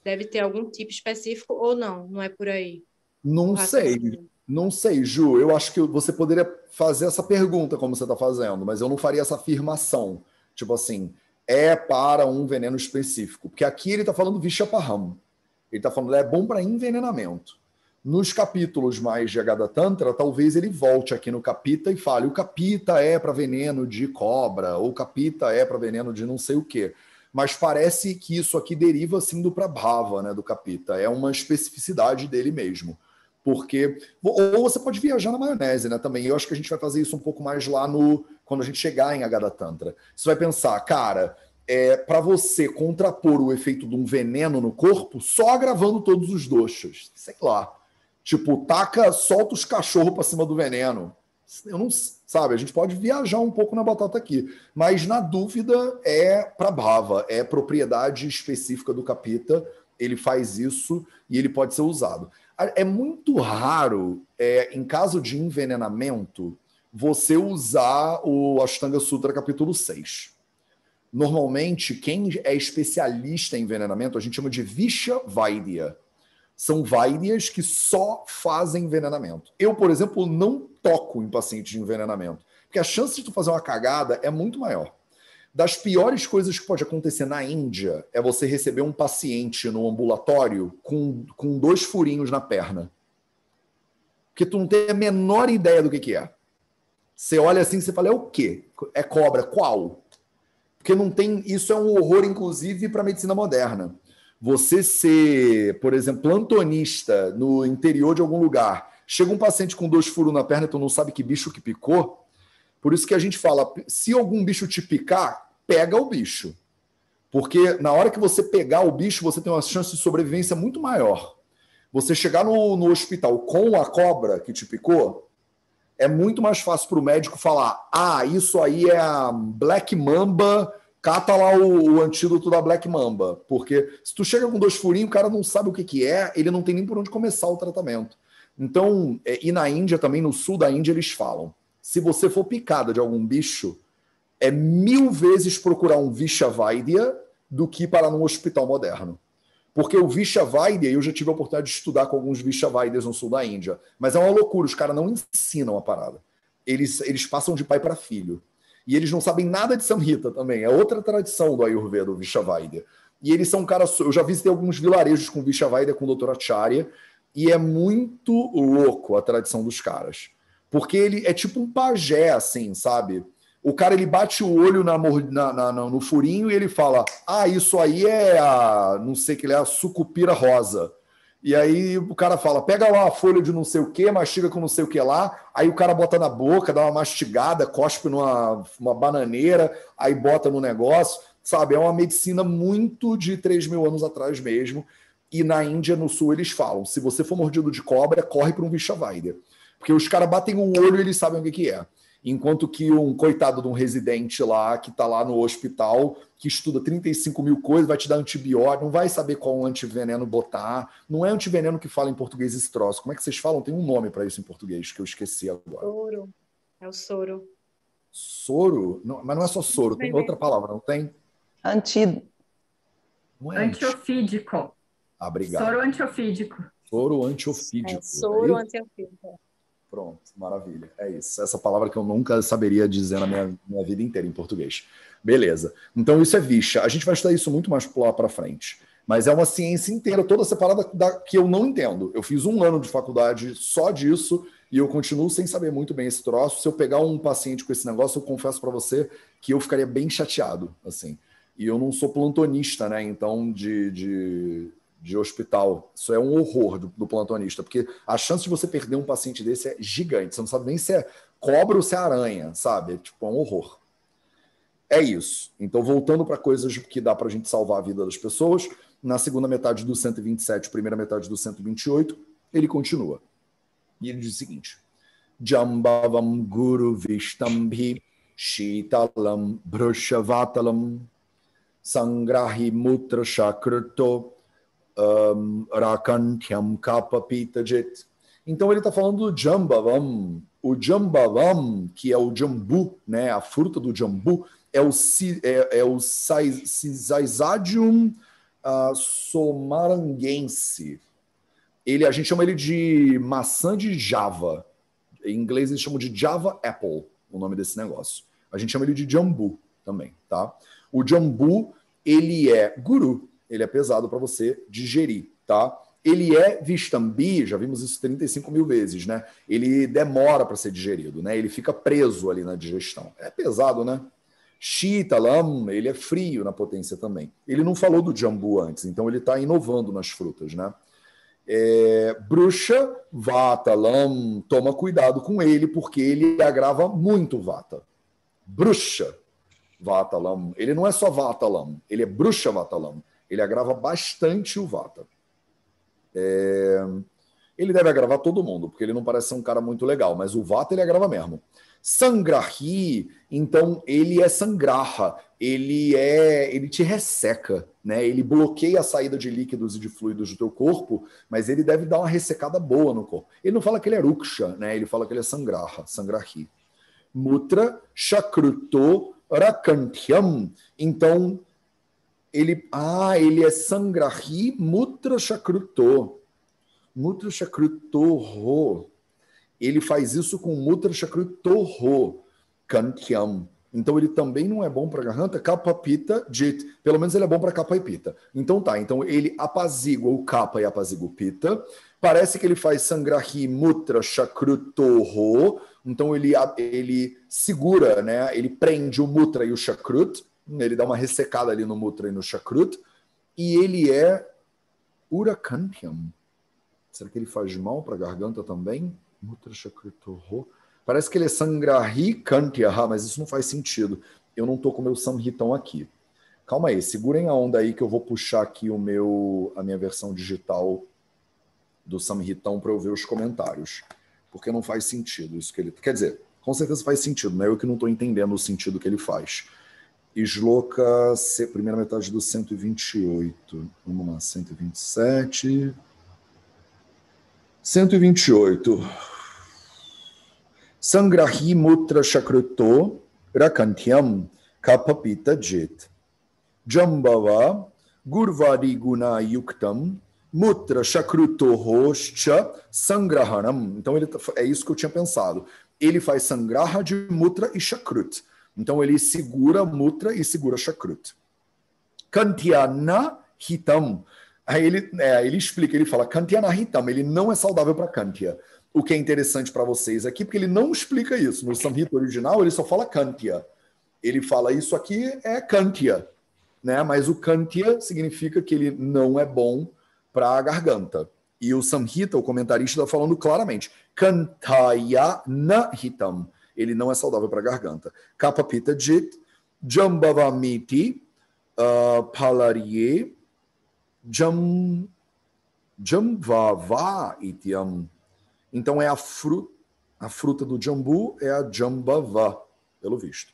Deve ter algum tipo específico ou não? Não é por aí? Não sei, Ju. Eu acho que você poderia fazer essa pergunta como você está fazendo, mas eu não faria essa afirmação. Tipo assim, é para um veneno específico. Porque aqui ele está falando Vishapaham. Ele está falando, é bom para envenenamento. Nos capítulos mais de Agada Tantra, talvez ele volte aqui no capita e fale, o capita é para veneno de cobra, ou o capita é para veneno de não sei o quê. Mas parece que isso aqui deriva assim do Prabhava, né, do capita. É uma especificidade dele mesmo. Porque, ou você pode viajar na maionese, né, também. Eu acho que a gente vai fazer isso um pouco mais lá quando a gente chegar em Agada Tantra. Você vai pensar, cara, para você contrapor o efeito de um veneno no corpo, só agravando todos os doshas. Sei lá. Tipo, solta os cachorros para cima do veneno. Eu não, sabe, a gente pode viajar um pouco na batata aqui. Mas, na dúvida, é Prabhava, é propriedade específica do capita. Ele faz isso e ele pode ser usado. É muito raro, em caso de envenenamento, você usar o Ashtanga Sutra capítulo 6. Normalmente, quem é especialista em envenenamento, a gente chama de Visha Vaidya. São Vaidyas que só fazem envenenamento. Eu, por exemplo, não toco em paciente de envenenamento, porque a chance de tu fazer uma cagada é muito maior. Das piores coisas que pode acontecer na Índia é você receber um paciente no ambulatório com 2 furinhos na perna. Porque tu não tem a menor ideia do que é. Você olha assim e você fala, é o quê? É cobra? Qual? Porque não tem... Isso é um horror, inclusive, para a medicina moderna. Você ser, por exemplo, plantonista no interior de algum lugar, chega um paciente com 2 furos na perna e tu não sabe que bicho que picou. Por isso que a gente fala, se algum bicho te picar, pega o bicho. Porque na hora que você pegar o bicho, você tem uma chance de sobrevivência muito maior. Você chegar no hospital com a cobra que te picou, é muito mais fácil para o médico falar, isso aí é a Black Mamba, cata lá o antídoto da Black Mamba. Porque se tu chega com 2 furinhos, o cara não sabe o que é, ele não tem nem por onde começar o tratamento. Então, e na Índia também, no sul da Índia, eles falam, se você for picada de algum bicho, é 1000 vezes procurar um Visha Vaidya do que parar num hospital moderno. Porque o Visha Vaidya, eu já tive a oportunidade de estudar com alguns Visha Vaidyas no sul da Índia, mas é uma loucura, os caras não ensinam a parada. Eles passam de pai para filho. E eles não sabem nada de Samhita também, é outra tradição do Ayurveda, o Visha Vaidya. E eles são caras... Eu já visitei alguns vilarejos com Visha Vaidya, com o Dr. Acharya, e é muito louco a tradição dos caras. Porque ele é tipo um pajé, assim, sabe? O cara, ele bate o olho no furinho e ele fala, isso aí é não sei o que, é a sucupira rosa. E aí o cara fala, pega lá a folha de não sei o que, mastiga com não sei o que lá, aí o cara bota na boca, dá uma mastigada, cospe numa bananeira, aí bota no negócio, sabe? É uma medicina muito de 3.000 anos atrás mesmo. E na Índia, no sul, eles falam, se você for mordido de cobra, corre para um Vishavaider. Porque os caras batem o olho e eles sabem o que é. Enquanto que um coitado de um residente lá, que está lá no hospital, que estuda 35 mil coisas, vai te dar antibiótico, não vai saber qual antiveneno botar. Não é antiveneno que fala em português esse troço. Como é que vocês falam? Tem um nome para isso em português, que eu esqueci agora. Soro. É o soro. Soro? Não, mas não é só soro, tem outra palavra, não tem? Não é antiofídico. Obrigado. Soro antiofídico. Soro antiofídico. Soro antiofídico. Pronto, maravilha. É isso. Essa palavra que eu nunca saberia dizer na minha vida inteira em português. Beleza. Então isso é Visha. A gente vai estudar isso muito mais lá para frente. Mas é uma ciência inteira, toda separada, que eu não entendo. Eu fiz 1 ano de faculdade só disso e eu continuo sem saber muito bem esse troço. Se eu pegar um paciente com esse negócio, eu confesso para você que eu ficaria bem chateado, assim. E eu não sou plantonista, né? Então, de hospital. Isso é um horror do plantonista, porque a chance de você perder um paciente desse é gigante. Você não sabe nem se é cobra ou se é aranha, sabe? É um horror. É isso. Então, voltando para coisas que dá para a gente salvar a vida das pessoas, na segunda metade do 127, primeira metade do 128, ele continua. E ele diz o seguinte: Jambavam Guru Vishtambhi Shitalam Brushavatalam Sangrahi Mutra Shakruto Rakantyam Kapapitajit. Então ele está falando do Jambavam. O Jambavam, que é o jambu, né, a fruta do jambu, é o Cisaidium somaranguense. A gente chama ele de maçã de Java. Em inglês eles chamam de Java Apple, o nome desse negócio. A gente chama ele de jambu também, tá? O jambu, ele é guru, ele é pesado para você digerir, tá? Ele é Vistambi, já vimos isso 35 mil vezes, né? Ele demora para ser digerido, né? Ele fica preso ali na digestão. É pesado, né? Shitalam, ele é frio na potência também. Ele não falou do jambu antes, então ele está inovando nas frutas, né? Brusha Vatalam, toma cuidado com ele, porque ele agrava muito Vata. Brusha Vatalam, ele não é só Vatalam, ele é Brusha Vatalam. Ele agrava bastante o Vata. Ele deve agravar todo mundo, porque ele não parece ser um cara muito legal, mas o Vata ele agrava mesmo. Sangrahi, então ele é sangraha, ele te resseca, né? Ele bloqueia a saída de líquidos e de fluidos do teu corpo, mas ele deve dar uma ressecada boa no corpo. Ele não fala que ele é ruksha, né? Ele fala que ele é sangraha, sangrahi. Mutra shakruto rakantyam, então ele é sangrahi mutra shakruto. Mutra shakruto. Ele faz isso com mutra shakruto kantyam. Então ele também não é bom para garganta, kapha pita jit. Pelo menos ele é bom para kapha e pita. Então tá, então ele apazigua o kapha e apazigua o pita. Parece que ele faz sangrahi mutra shakruto. Então ele segura, né? Ele prende o mutra e o shakrut. Ele dá uma ressecada ali no mutra e no shakrut. E ele é urakantyam. Será que ele faz mal para a garganta também? Mutra shakruto. Parece que ele é sangrahi kantyaha, mas isso não faz sentido. Eu não estou com o meu samhitão aqui. Calma aí, segurem a onda aí que eu vou puxar aqui a minha versão digital do samhitão para eu ver os comentários. Porque não faz sentido isso que ele... Quer dizer, com certeza faz sentido, não é eu que não estou entendendo o sentido que ele faz. Shloka, primeira metade do 128. Vamos lá, 127... 128. Sangrahi mutra shakruto rakantyam kapapita jit. Jambava gurvari guna yuktam mutra shakruto hoscha sangrahanam. Então é isso que eu tinha pensado. Ele faz sangraha de mutra e shakrut. Então ele segura mutra e segura shakrut. Kantyana hitam. Aí ele explica, ele fala Kantyana hitam, ele não é saudável para Kantya. O que é interessante para vocês aqui, porque ele não explica isso. No Samhita original, ele só fala Kantya. ele fala isso aqui é Kantya, né? Mas o Kantya significa que ele não é bom para a garganta. E o Samhita, o comentarista, está falando claramente, Kantaya nahitam, ele não é saudável para a garganta. Kapha Pitta Jit, Jambavamiti, Palarye, Jambava Ityam. Então é a fruta do jambu é a Jambava, pelo visto.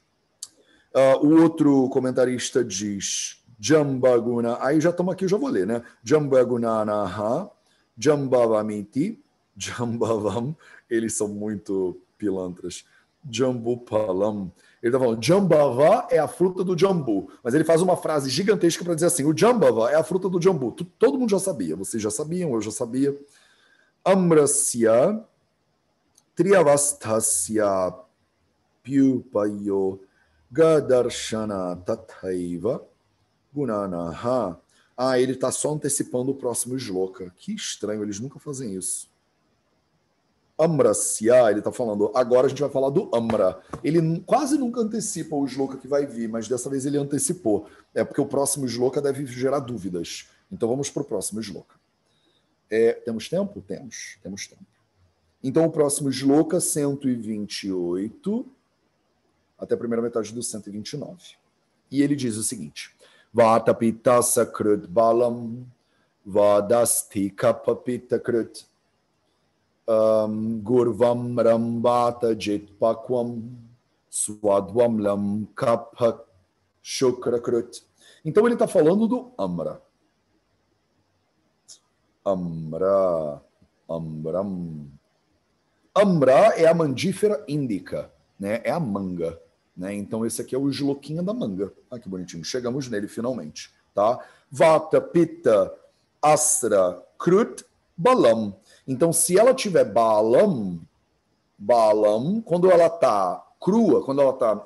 O outro comentarista diz Jambaguna, aí já estamos aqui, eu já vou ler, né? Jambagunanaha, Jambavamiti, Jambavam, eles são muito pilantras. Jambupalam. Ele está falando, Jambava é a fruta do jambu. Mas ele faz uma frase gigantesca para dizer assim, o Jambava é a fruta do jambu. Todo mundo já sabia, vocês já sabiam, eu já sabia. Amrasya, Triyavasthasya, Pyupayo, Gadarshana Tathaiva, Gunanaha. Ele está só antecipando o próximo shloka. Que estranho, eles nunca fazem isso. Amrasya, ele está falando, agora a gente vai falar do Amra. Ele quase nunca antecipa o shloka que vai vir, mas dessa vez ele antecipou. É porque o próximo shloka deve gerar dúvidas. Então vamos para o próximo shloka. Temos tempo? Temos tempo. Então o próximo shloka, 128, até a primeira metade do 129. E ele diz o seguinte, Vata Pitta Sakrut Balam, Vadasti Kapha Pitta Krut, Gurvam Rambata Jitpakwam Swadvam Lam Kapha Shukrakrut. Então ele está falando do Amra. Amram. Amra é a mandífera índica, né? É a manga, né? Então esse aqui é o shlokinha da manga. Ah, que bonitinho. Chegamos nele finalmente, tá? Vata, Pitta, Asra, Krut, Balam. Então, se ela tiver Balam, quando ela tá crua,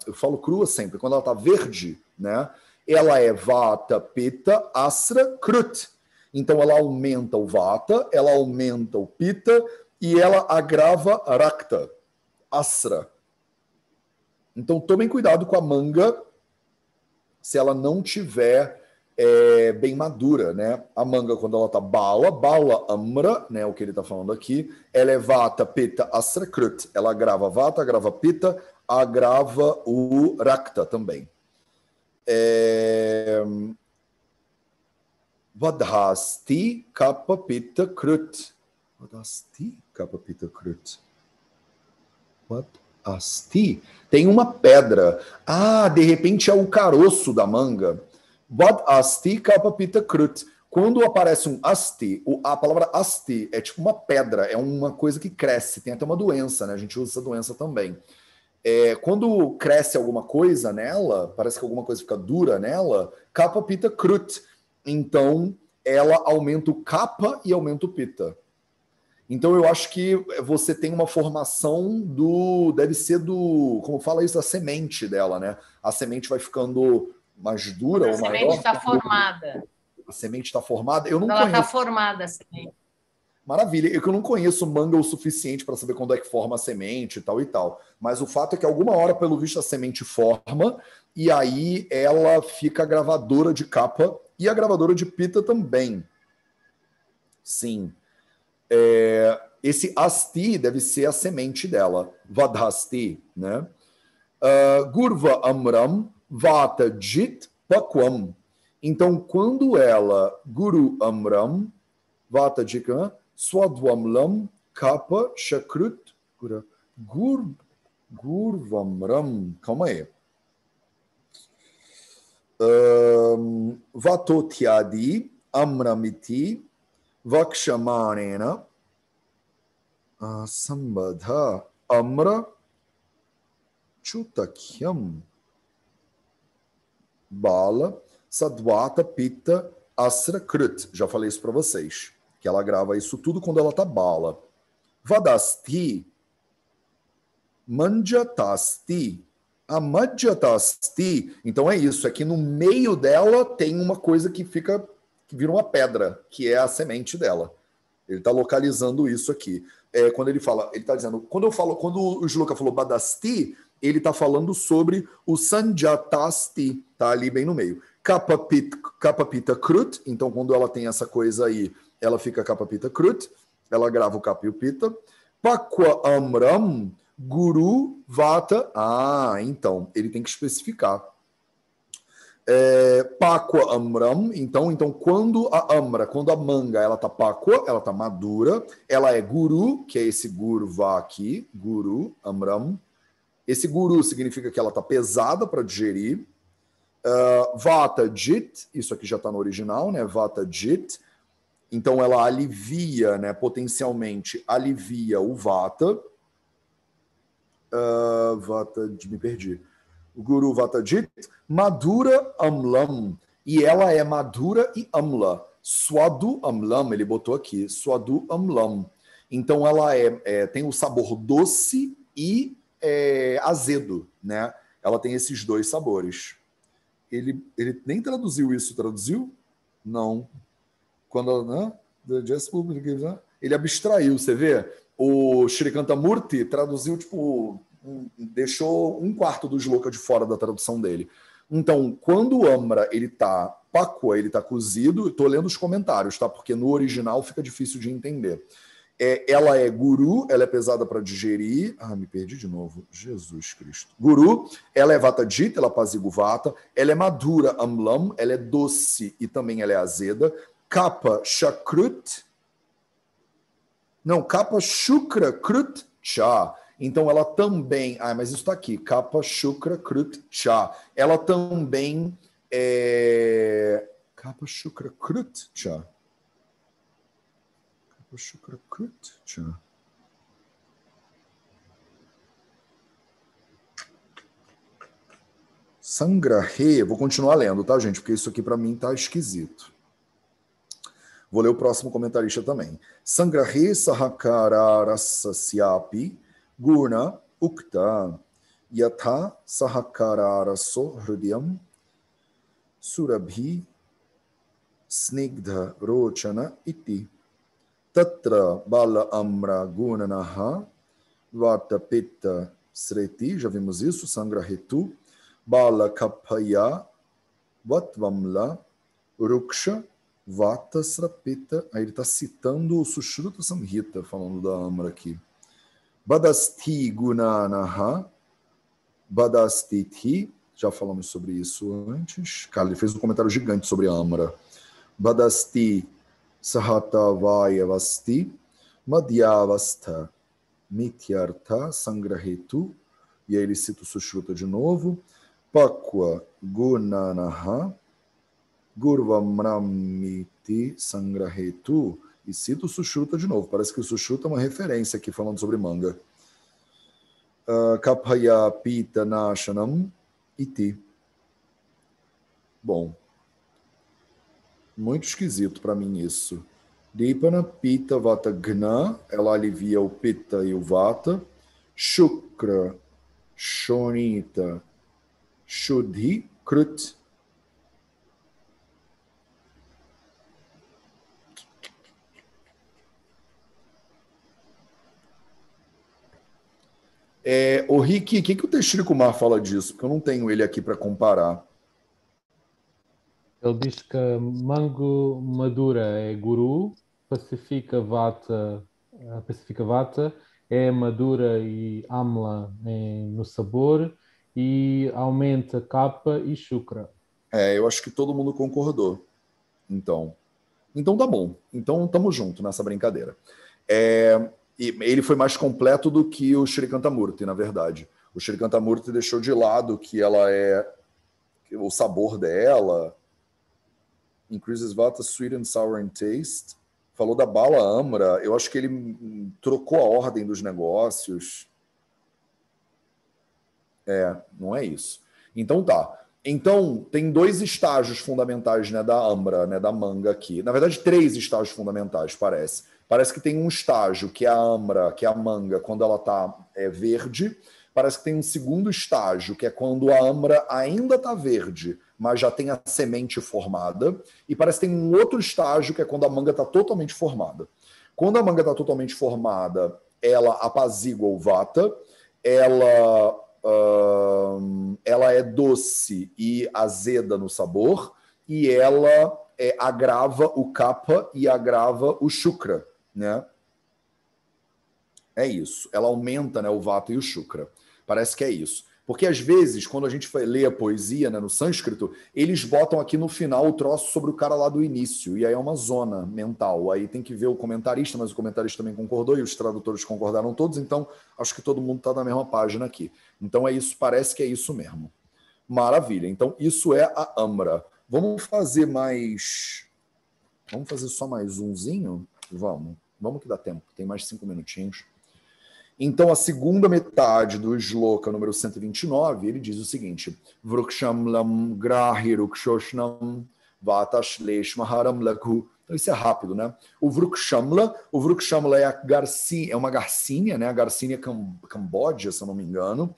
eu falo crua sempre, quando ela tá verde, né? Ela é Vata, Pitta, Asra, Krut. Então, ela aumenta o Vata, ela aumenta o Pitta e ela agrava Rakta, Asra. Então, tomem cuidado com a manga se ela não tiver bem madura, né? A manga, quando ela tá bala amra, né? O que ele tá falando aqui, ela é Vata, Pitta, Asra, Krut. Ela agrava Vata, agrava Pitta, agrava o Rakta também. Vadhasti Kapha Pitta Krut. Vadhasti Kapha Pitta Krut. Vadhasti. Tem uma pedra. De repente é o caroço da manga. Vadhasti Kapha Pitta Krut. Quando aparece um asti, a palavra asti é tipo uma pedra, é uma coisa que cresce. Tem até uma doença, né? A gente usa essa doença também. Quando cresce alguma coisa nela, parece que alguma coisa fica dura nela, Kapha Pitta Krut. Então, ela aumenta o kapha e aumenta o pitta. Então, eu acho que você tem uma formação deve ser como fala isso, da semente dela, né? A semente vai ficando mais dura ou maior. A semente está formada. A semente está formada? Eu não conheço. Ela está formada, a semente. Maravilha. Eu não conheço manga o suficiente para saber quando é que forma a semente e tal. Mas o fato é que alguma hora, pelo visto, a semente forma e aí ela fica gravadora de kapha e a gravadora de pitta também. Sim. Esse asti deve ser a semente dela. Vadhasti, né? Gurva amram vata jit pakwam. Então, quando ela, Guru amram, vata jikam, swadwamlam, kapha shakrut, gurvamram. Calma aí. Vatotyadi amramiti vakshamanena sambadha amra chutakyam bala sadvata pitta asra krut. Já falei isso para vocês, que ela grava isso tudo quando ela tá bala. Vadasti manjatasti. A madhyatasti, então é isso, é que no meio dela tem uma coisa que vira uma pedra, que é a semente dela. Ele está localizando isso aqui. Quando ele fala, ele está dizendo, quando o Shloka falou Badasti, ele está falando sobre o Sanjatasti, tá ali bem no meio. Kappa Pitta Krut, então quando ela tem essa coisa aí, ela fica Kappa Pitta Krut, ela grava o Kappa e o Pitta. Pakwa Amram Guru Vata. Então, ele tem que especificar. Pakwa Amram, então quando a manga, ela tá Pakwa, ela tá madura, ela é Guru, que é esse Guru Vá aqui, Guru Amram. Esse Guru significa que ela tá pesada para digerir. Vata Jit, isso aqui já está no original, né? Vata Jit. Então ela alivia, né? Potencialmente alivia o Vata. Me perdi. O Guru Vata Jit. Madura Amlam. E ela é madura e amla. Swadu Amlam, ele botou aqui. Swadu Amlam. Então ela tem o sabor doce e azedo, né? Ela tem esses dois sabores. Ele nem traduziu isso, traduziu? Não. Quando, né? Ele abstraiu, você vê? O Shrikantamurti traduziu, tipo, deixou um quarto do shloka de fora da tradução dele. Então, quando o Amra, ele tá pakwa, ele tá cozido, eu tô lendo os comentários, tá? Porque no original fica difícil de entender. Ela é guru, ela é pesada para digerir. Me perdi de novo. Jesus Cristo. Guru, ela é vata jita, ela apazigua o vata. Ela é madura, amlam, ela é doce e também ela é azeda. Kappa shakrut. Não, kappa shukra krut cha. Então ela também. Mas isso está aqui. Kappa shukra krut cha. Ela também é. Kappa shukra krut cha. Sangrahe, vou continuar lendo, tá, gente? Porque isso aqui para mim tá esquisito. Vou ler o próximo comentarista também. Sangrahe sahakararasasyapi gurna ukta yatha sahakararaso hridayam surabhi snigdha rochana iti. Tatra bala amra gunanaha vata pitta sreti, já vimos isso, sangrahetu, bala kapaya vatvamla ruksha vata srapita. Aí ele está citando o Sushruta Samhita, falando da amra aqui. Badasti gunanaha badastiti, já falamos sobre isso antes. Cara, ele fez um comentário gigante sobre a amra. Badasti Sahatavayavasti Madhyavastha Mityartha Sangrahetu. E aí ele cita o Sushruta de novo. Pakwa Gunanaha Gurvamramiti Sangrahetu. E cita o Sushruta de novo. Parece que o Sushruta é uma referência aqui falando sobre manga. Kapaya Pita Nashanam Iti. Bom. Muito esquisito para mim isso. Dipana Pita Vata Gna, ela alivia o Pita e o Vata. Shukra Shonita Shuddhi Krut. O Rick, o que o Teshri Kumar fala disso? Porque eu não tenho ele aqui para comparar. Ele diz que mango madura é guru, pacifica vata é madura e amla no sabor e aumenta kappa e shukra. Eu acho que todo mundo concordou. Então tá bom. Então estamos juntos nessa brincadeira. E ele foi mais completo do que o Shrikantamurti, na verdade. O Shrikantamurti deixou de lado que ela o sabor dela increases vata sweet and sour in taste. Falou da bala amra. Eu acho que ele trocou a ordem dos negócios. Não é isso. Então tá. Então tem 2 estágios fundamentais, né, da amra, né, da manga aqui. Na verdade, 3 estágios fundamentais, parece. Parece que tem um estágio que é a amra, que é a manga, quando ela tá verde. Parece que tem um segundo estágio, que é quando a amra ainda está verde, mas já tem a semente formada. E parece que tem um outro estágio, que é quando a manga está totalmente formada. Quando a manga está totalmente formada, ela apazigua o vata, ela ela é doce e azeda no sabor, e ela agrava o kapha e agrava o shukra, né? É isso. Ela aumenta, né, o vata e o shukra. Parece que é isso. Porque, às vezes, quando a gente lê a poesia, né, no sânscrito, eles botam aqui no final o troço sobre o cara lá do início. E aí é uma zona mental. Aí tem que ver o comentarista, mas o comentarista também concordou e os tradutores concordaram todos. Então, acho que todo mundo está na mesma página aqui. Então, é isso. Parece que é isso mesmo. Maravilha. Então, isso é a Amra. Vamos fazer mais... Vamos fazer só mais umzinho? Vamos. Vamos que dá tempo. Tem mais 5 minutinhos. Então, a segunda metade do shloka número 129, ele diz o seguinte: Vruksham lam grahi rukshoshnam vatashleshmaharam lakhu. Então, isso é rápido, né? O Vrukshamla é uma garcínia, né? A garcínia Camboja, se eu não me engano.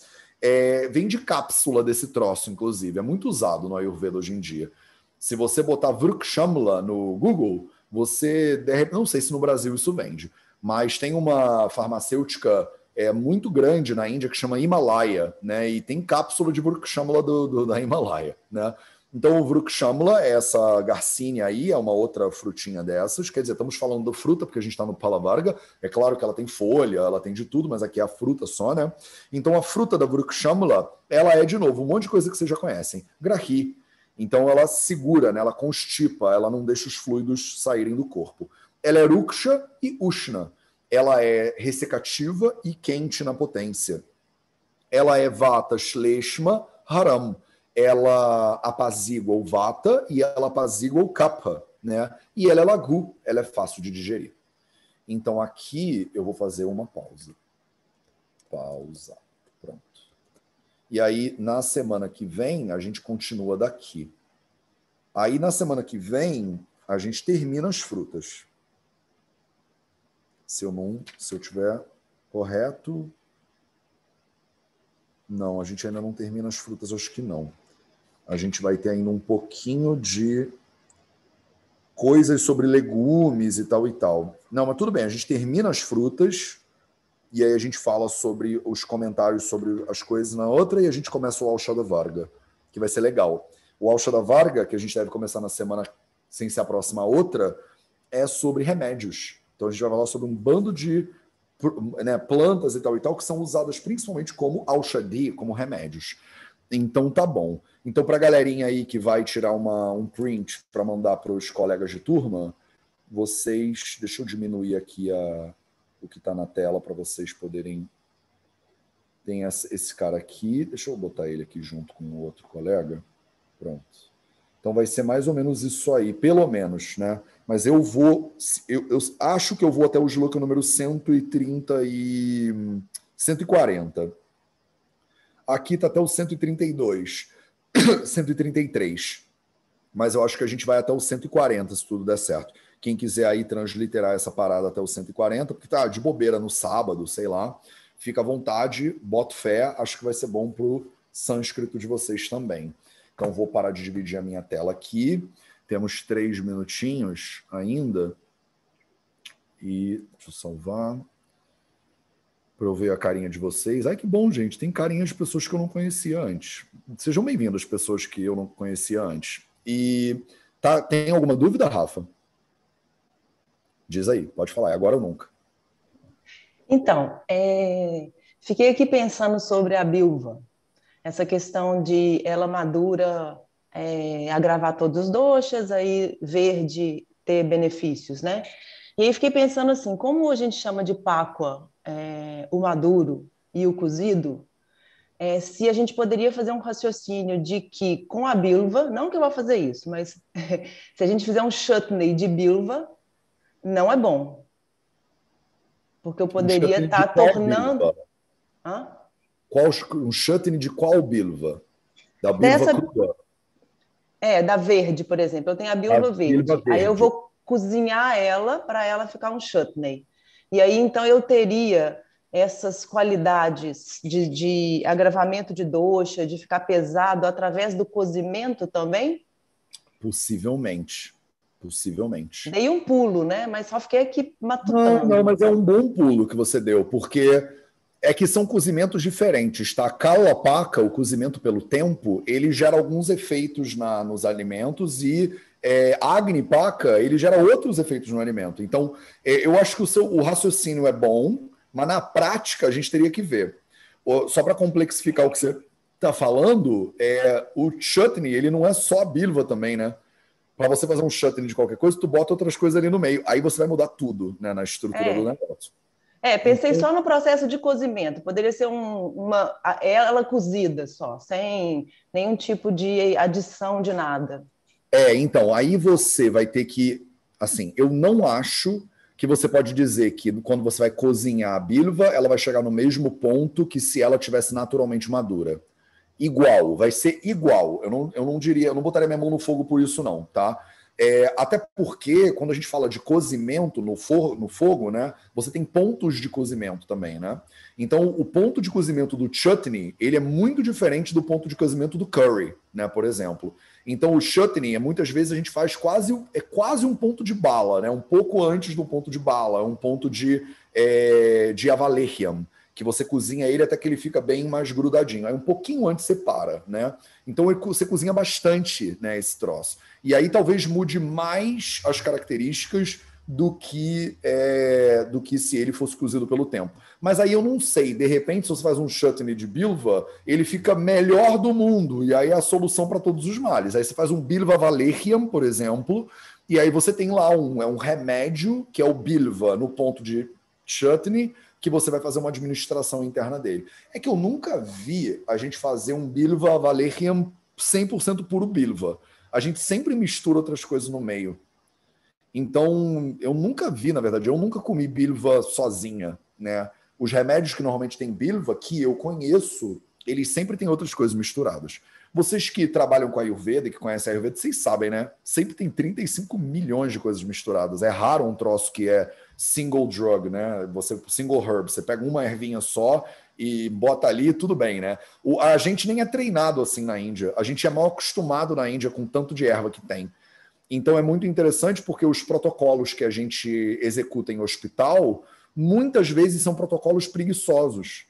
Vem de cápsula desse troço, inclusive. É muito usado no Ayurveda hoje em dia. Se você botar Vrukshamla no Google, você... Não sei se no Brasil isso vende, mas tem uma farmacêutica muito grande na Índia que chama Himalaia, né? E tem cápsula de Vrukshamla da Himalaia, né? Então o Vrukshamla é essa garcínia aí, é uma outra frutinha dessas. Quer dizer, estamos falando da fruta, porque a gente está no Palavarga. É claro que ela tem folha, ela tem de tudo, mas aqui é a fruta só, né? Então a fruta da Vrukshamla, ela é, de novo, um monte de coisa que vocês já conhecem. Grahi. Então ela segura, né? Ela constipa, ela não deixa os fluidos saírem do corpo. Ela é ruksha e ushna. Ela é ressecativa e quente na potência. Ela é vata shleshma haram. Ela apazigua o vata e ela apazigua o kapha, né? E ela é lagu, ela é fácil de digerir. Então aqui eu vou fazer uma pausa. Pausa. Pronto. E aí na semana que vem a gente continua daqui. Aí na semana que vem a gente termina as frutas. Se eu tiver correto... Não, a gente ainda não termina as frutas, acho que não. A gente vai ter ainda um pouquinho de coisas sobre legumes e tal e tal. Não, mas tudo bem, a gente termina as frutas e aí a gente fala sobre os comentários sobre as coisas na outra e a gente começa o Aushadha Varga, que vai ser legal. O Aushadha Varga, que a gente deve começar na semana sem se aproximar outra, é sobre remédios. Então a gente vai falar sobre um bando de plantas e tal, que são usadas principalmente como aushadhi, como remédios. Então tá bom. Então para a galerinha aí que vai tirar um print para mandar para os colegas de turma, vocês... Deixa eu diminuir aqui o que está na tela para vocês poderem... Tem esse cara aqui, deixa eu botar ele aqui junto com o outro colega. Pronto. Então vai ser mais ou menos isso aí, pelo menos, né? Mas eu acho que eu vou até o shloka número 130 e 140. Aqui está até o 132, 133. Mas eu acho que a gente vai até o 140, se tudo der certo. Quem quiser aí transliterar essa parada até o 140, porque tá de bobeira no sábado, sei lá, fica à vontade, boto fé, acho que vai ser bom pro sânscrito de vocês também. Então vou parar de dividir a minha tela aqui. Temos 3 minutinhos ainda. E deixa eu salvar. Para eu ver a carinha de vocês. Ai, que bom, gente. Tem carinha de pessoas que eu não conhecia antes. Sejam bem-vindos, pessoas que eu não conhecia antes. E tem alguma dúvida, Rafa? Diz aí, pode falar. É agora ou nunca. Então, fiquei aqui pensando sobre a bilva. Essa questão de ela madura... agravar todos os doshas, aí verde ter benefícios, né? E aí fiquei pensando assim, como a gente chama de páqua o maduro e o cozido, se a gente poderia fazer um raciocínio de que com a bilva, não que eu vá fazer isso, mas se a gente fizer um chutney de bilva, não é bom. Porque eu poderia estar tornando... Hã? Um chutney de qual bilva? Da bilva cruda? Da verde, por exemplo. Eu tenho a bilva verde. Aí eu vou cozinhar ela para ela ficar um chutney. E aí, então, eu teria essas qualidades de agravamento de dosha, de ficar pesado através do cozimento também? Possivelmente. Possivelmente. Dei um pulo, né? Mas só fiquei aqui matutando. Não, mas é um bom pulo que você deu, porque É que são cozimentos diferentes, tá? Kalapaka, o cozimento pelo tempo, ele gera alguns efeitos nos alimentos e Agni Paca, ele gera outros efeitos no alimento. Então, eu acho que o raciocínio é bom, mas na prática a gente teria que ver. Só para complexificar o que você está falando, o chutney, ele não é só a bilva também, né? Para você fazer um chutney de qualquer coisa, tu bota outras coisas ali no meio. Aí você vai mudar tudo, né, na estrutura do negócio. Pensei só no processo de cozimento. Poderia ser ela cozida só, sem nenhum tipo de adição de nada. Então, aí você vai ter que... Assim, eu não acho que você pode dizer que quando você vai cozinhar a bilva, ela vai chegar no mesmo ponto que se ela tivesse naturalmente madura. Igual, vai ser igual. Eu não diria, eu não botaria minha mão no fogo por isso não, tá? Até porque, quando a gente fala de cozimento no fogo, né, você tem pontos de cozimento também, né? Então, o ponto de cozimento do chutney, ele é muito diferente do ponto de cozimento do curry, né, por exemplo. Então, o chutney, muitas vezes a gente faz quase um ponto de bala, né? Um pouco antes do ponto de bala, é um ponto de avalehiam, que você cozinha ele até que ele fica bem mais grudadinho. Aí um pouquinho antes você para, né? Então você cozinha bastante, né, esse troço. E aí talvez mude mais as características do que se ele fosse cozido pelo tempo. Mas aí eu não sei, de repente, se você faz um chutney de bilva, ele fica melhor do mundo, e aí é a solução para todos os males. Aí você faz um bilva valerian, por exemplo, e aí você tem lá um remédio, que é o bilva no ponto de chutney, que você vai fazer uma administração interna dele. É que eu nunca vi a gente fazer um bilva valerian 100% puro bilva. A gente sempre mistura outras coisas no meio. Então, eu nunca vi, na verdade, eu nunca comi bilva sozinha, né? Os remédios que normalmente tem bilva, que eu conheço, eles sempre têm outras coisas misturadas. Vocês que trabalham com a Ayurveda, que conhecem a Ayurveda, vocês sabem, né? Sempre tem 35 milhões de coisas misturadas. É raro um troço que é single drug, né? Single herb. Você pega uma ervinha só e bota ali, tudo bem, né? A gente nem é treinado assim na Índia. A gente é mal acostumado na Índia com tanto de erva que tem. Então é muito interessante porque os protocolos que a gente executa em hospital, muitas vezes são protocolos preguiçosos.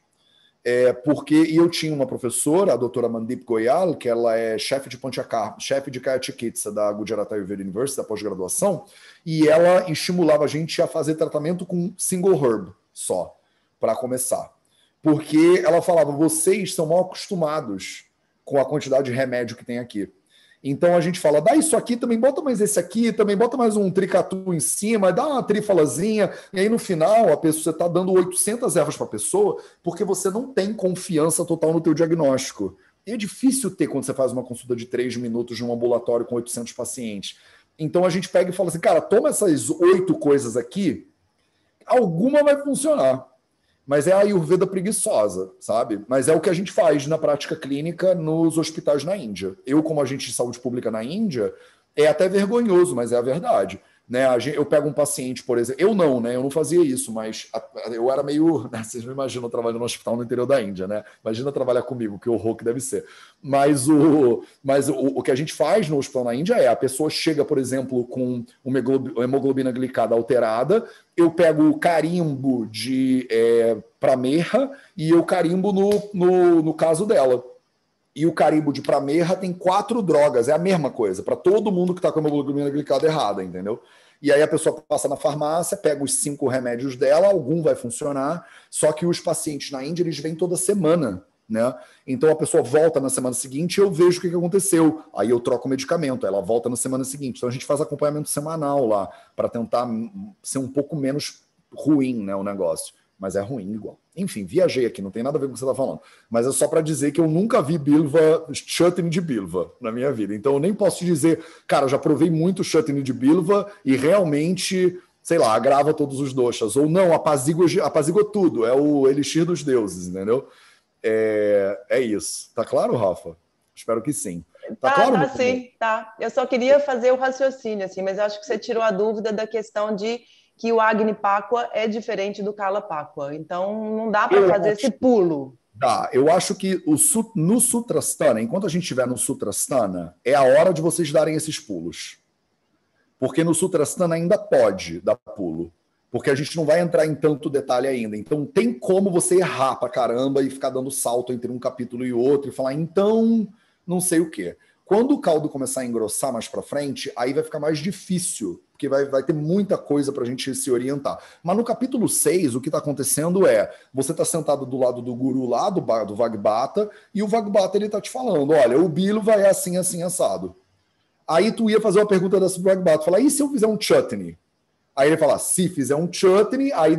E eu tinha uma professora, a doutora Mandip Goyal, que ela é chefe de Panchakarma, chefe de Kaya Chikitsa da Gujarat Ayurveda University, da pós-graduação, e ela estimulava a gente a fazer tratamento com single herb só, para começar. Porque ela falava, vocês são mal acostumados com a quantidade de remédio que tem aqui. Então a gente fala, dá isso aqui, também bota mais esse aqui, também bota mais um tricatu em cima, dá uma trífalazinha, e aí no final você está dando 800 ervas para a pessoa porque você não tem confiança total no teu diagnóstico. E é difícil ter quando você faz uma consulta de 3 minutos num ambulatório com 800 pacientes. Então a gente pega e fala assim, cara, toma essas 8 coisas aqui, alguma vai funcionar. Mas é a Ayurveda preguiçosa, sabe? Mas é o que a gente faz na prática clínica nos hospitais na Índia. Eu, como agente de saúde pública na Índia, é até vergonhoso, mas é a verdade. Né? Eu pego um paciente, por exemplo... Eu não, né? Eu não fazia isso, mas eu era meio... Vocês não imaginam trabalhando no hospital no interior da Índia, né? Imagina trabalhar comigo, que horror que deve ser. Mas o que a gente faz no hospital na Índia a pessoa chega, por exemplo, com uma hemoglobina glicada alterada, eu pego o carimbo de pramerra e eu carimbo no caso dela. E o carimbo de pramerra tem 4 drogas, é a mesma coisa, para todo mundo que está com a hemoglobina glicada errada, entendeu? E aí a pessoa passa na farmácia, pega os 5 remédios dela, algum vai funcionar, só que os pacientes na Índia, eles vêm toda semana, né? Então a pessoa volta na semana seguinte e eu vejo o que aconteceu. Aí eu troco o medicamento, ela volta na semana seguinte. Então a gente faz acompanhamento semanal lá, para tentar ser um pouco menos ruim, né, o negócio. Mas é ruim igual. Enfim, viajei aqui, não tem nada a ver com o que você está falando. Mas é só para dizer que eu nunca vi bilva, chutney de bilva na minha vida. Então eu nem posso te dizer, cara, eu já provei muito chutney de bilva e realmente, sei lá, agrava todos os doshas. Ou não, apazigua tudo, é o elixir dos deuses, entendeu? É isso. Tá claro, Rafa? Espero que sim. Tá claro? Tá sim, tá. Eu só queria fazer o raciocínio, assim, mas eu acho que você tirou a dúvida da questão de que o Agni Pakwa é diferente do Kala Pakwa. Então, não dá para fazer esse pulo. Dá. Eu acho que no Sutrasthana, enquanto a gente estiver no Sutrasthana, é a hora de vocês darem esses pulos. Porque no Sutrasthana ainda pode dar pulo. porque a gente não vai entrar em tanto detalhe ainda. Então tem como você errar pra caramba e ficar dando salto entre um capítulo e outro e falar, então, não sei o quê. Quando o caldo começar a engrossar mais pra frente, aí vai ficar mais difícil, porque vai ter muita coisa pra gente se orientar. Mas no capítulo 6, o que tá acontecendo é, você tá sentado do lado do guru lá, do Vagbata, e o Vagbata, ele tá te falando, olha, o Bilo vai assim, assim, assado. Aí tu ia fazer uma pergunta dessa pro Vagbata, falar, e se eu fizer um chutney? Aí ele fala, se fizer um chutney, aí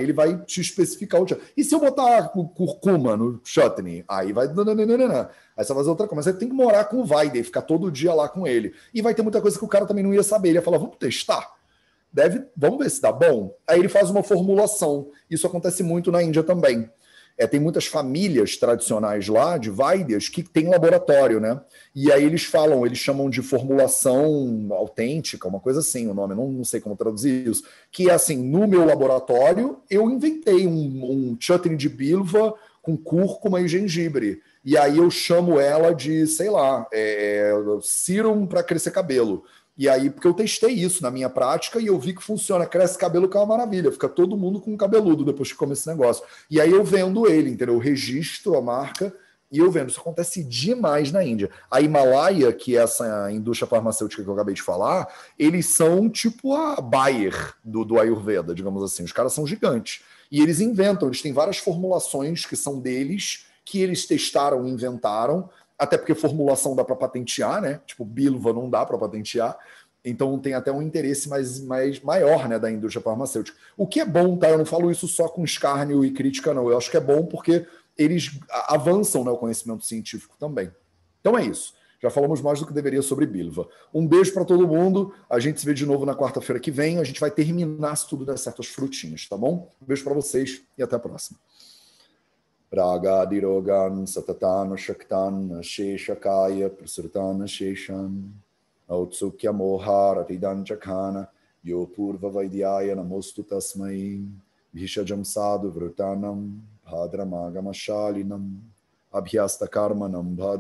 ele vai te especificar o chutney. E se eu botar curcuma no chutney? Aí vai... Aí você vai fazer outra coisa. Mas você tem que morar com o Vaidei, ficar todo dia lá com ele. E vai ter muita coisa que o cara também não ia saber. Ele ia falar, vamos testar? Vamos ver se dá bom? Aí ele faz uma formulação. Isso acontece muito na Índia também. Tem muitas famílias tradicionais lá, de Vaidyas, que tem laboratório, né? E aí eles chamam de formulação autêntica, uma coisa assim, o nome, não sei como traduzir isso, que é assim, no meu laboratório, eu inventei um chutney de bilva com cúrcuma e gengibre. E aí eu chamo ela de, sei lá, serum para crescer cabelo. E aí, porque eu testei isso na minha prática e eu vi que funciona, cresce cabelo que é uma maravilha, fica todo mundo com cabeludo depois que come esse negócio. E aí eu vendo ele, entendeu? Eu registro a marca e eu vendo. Isso acontece demais na Índia. A Himalaia, que é essa indústria farmacêutica que eu acabei de falar, eles são tipo a Bayer do Ayurveda, digamos assim. Os caras são gigantes. E eles inventam, eles têm várias formulações que são deles, que eles testaram, inventaram, até porque formulação dá para patentear, né? Tipo, bilva não dá para patentear. Então tem até um interesse mais maior, né, da indústria farmacêutica. O que é bom, tá? Eu não falo isso só com escárnio e crítica, não. Eu acho que é bom porque eles avançam, né, o conhecimento científico também. Então é isso. Já falamos mais do que deveria sobre bilva. Um beijo para todo mundo. A gente se vê de novo na quarta-feira que vem. A gente vai terminar, se tudo der certo, as frutinhas, tá bom? Um beijo para vocês e até a próxima. Ragadirogan satatan shaktan sheshakaya prasrutan sheshan autsukya mohar atidan chakana yo purva vaidyaya namostu tasmai vishajam sadhu vrutanam bhadramagamashalinam abhyasta karmanam bhadra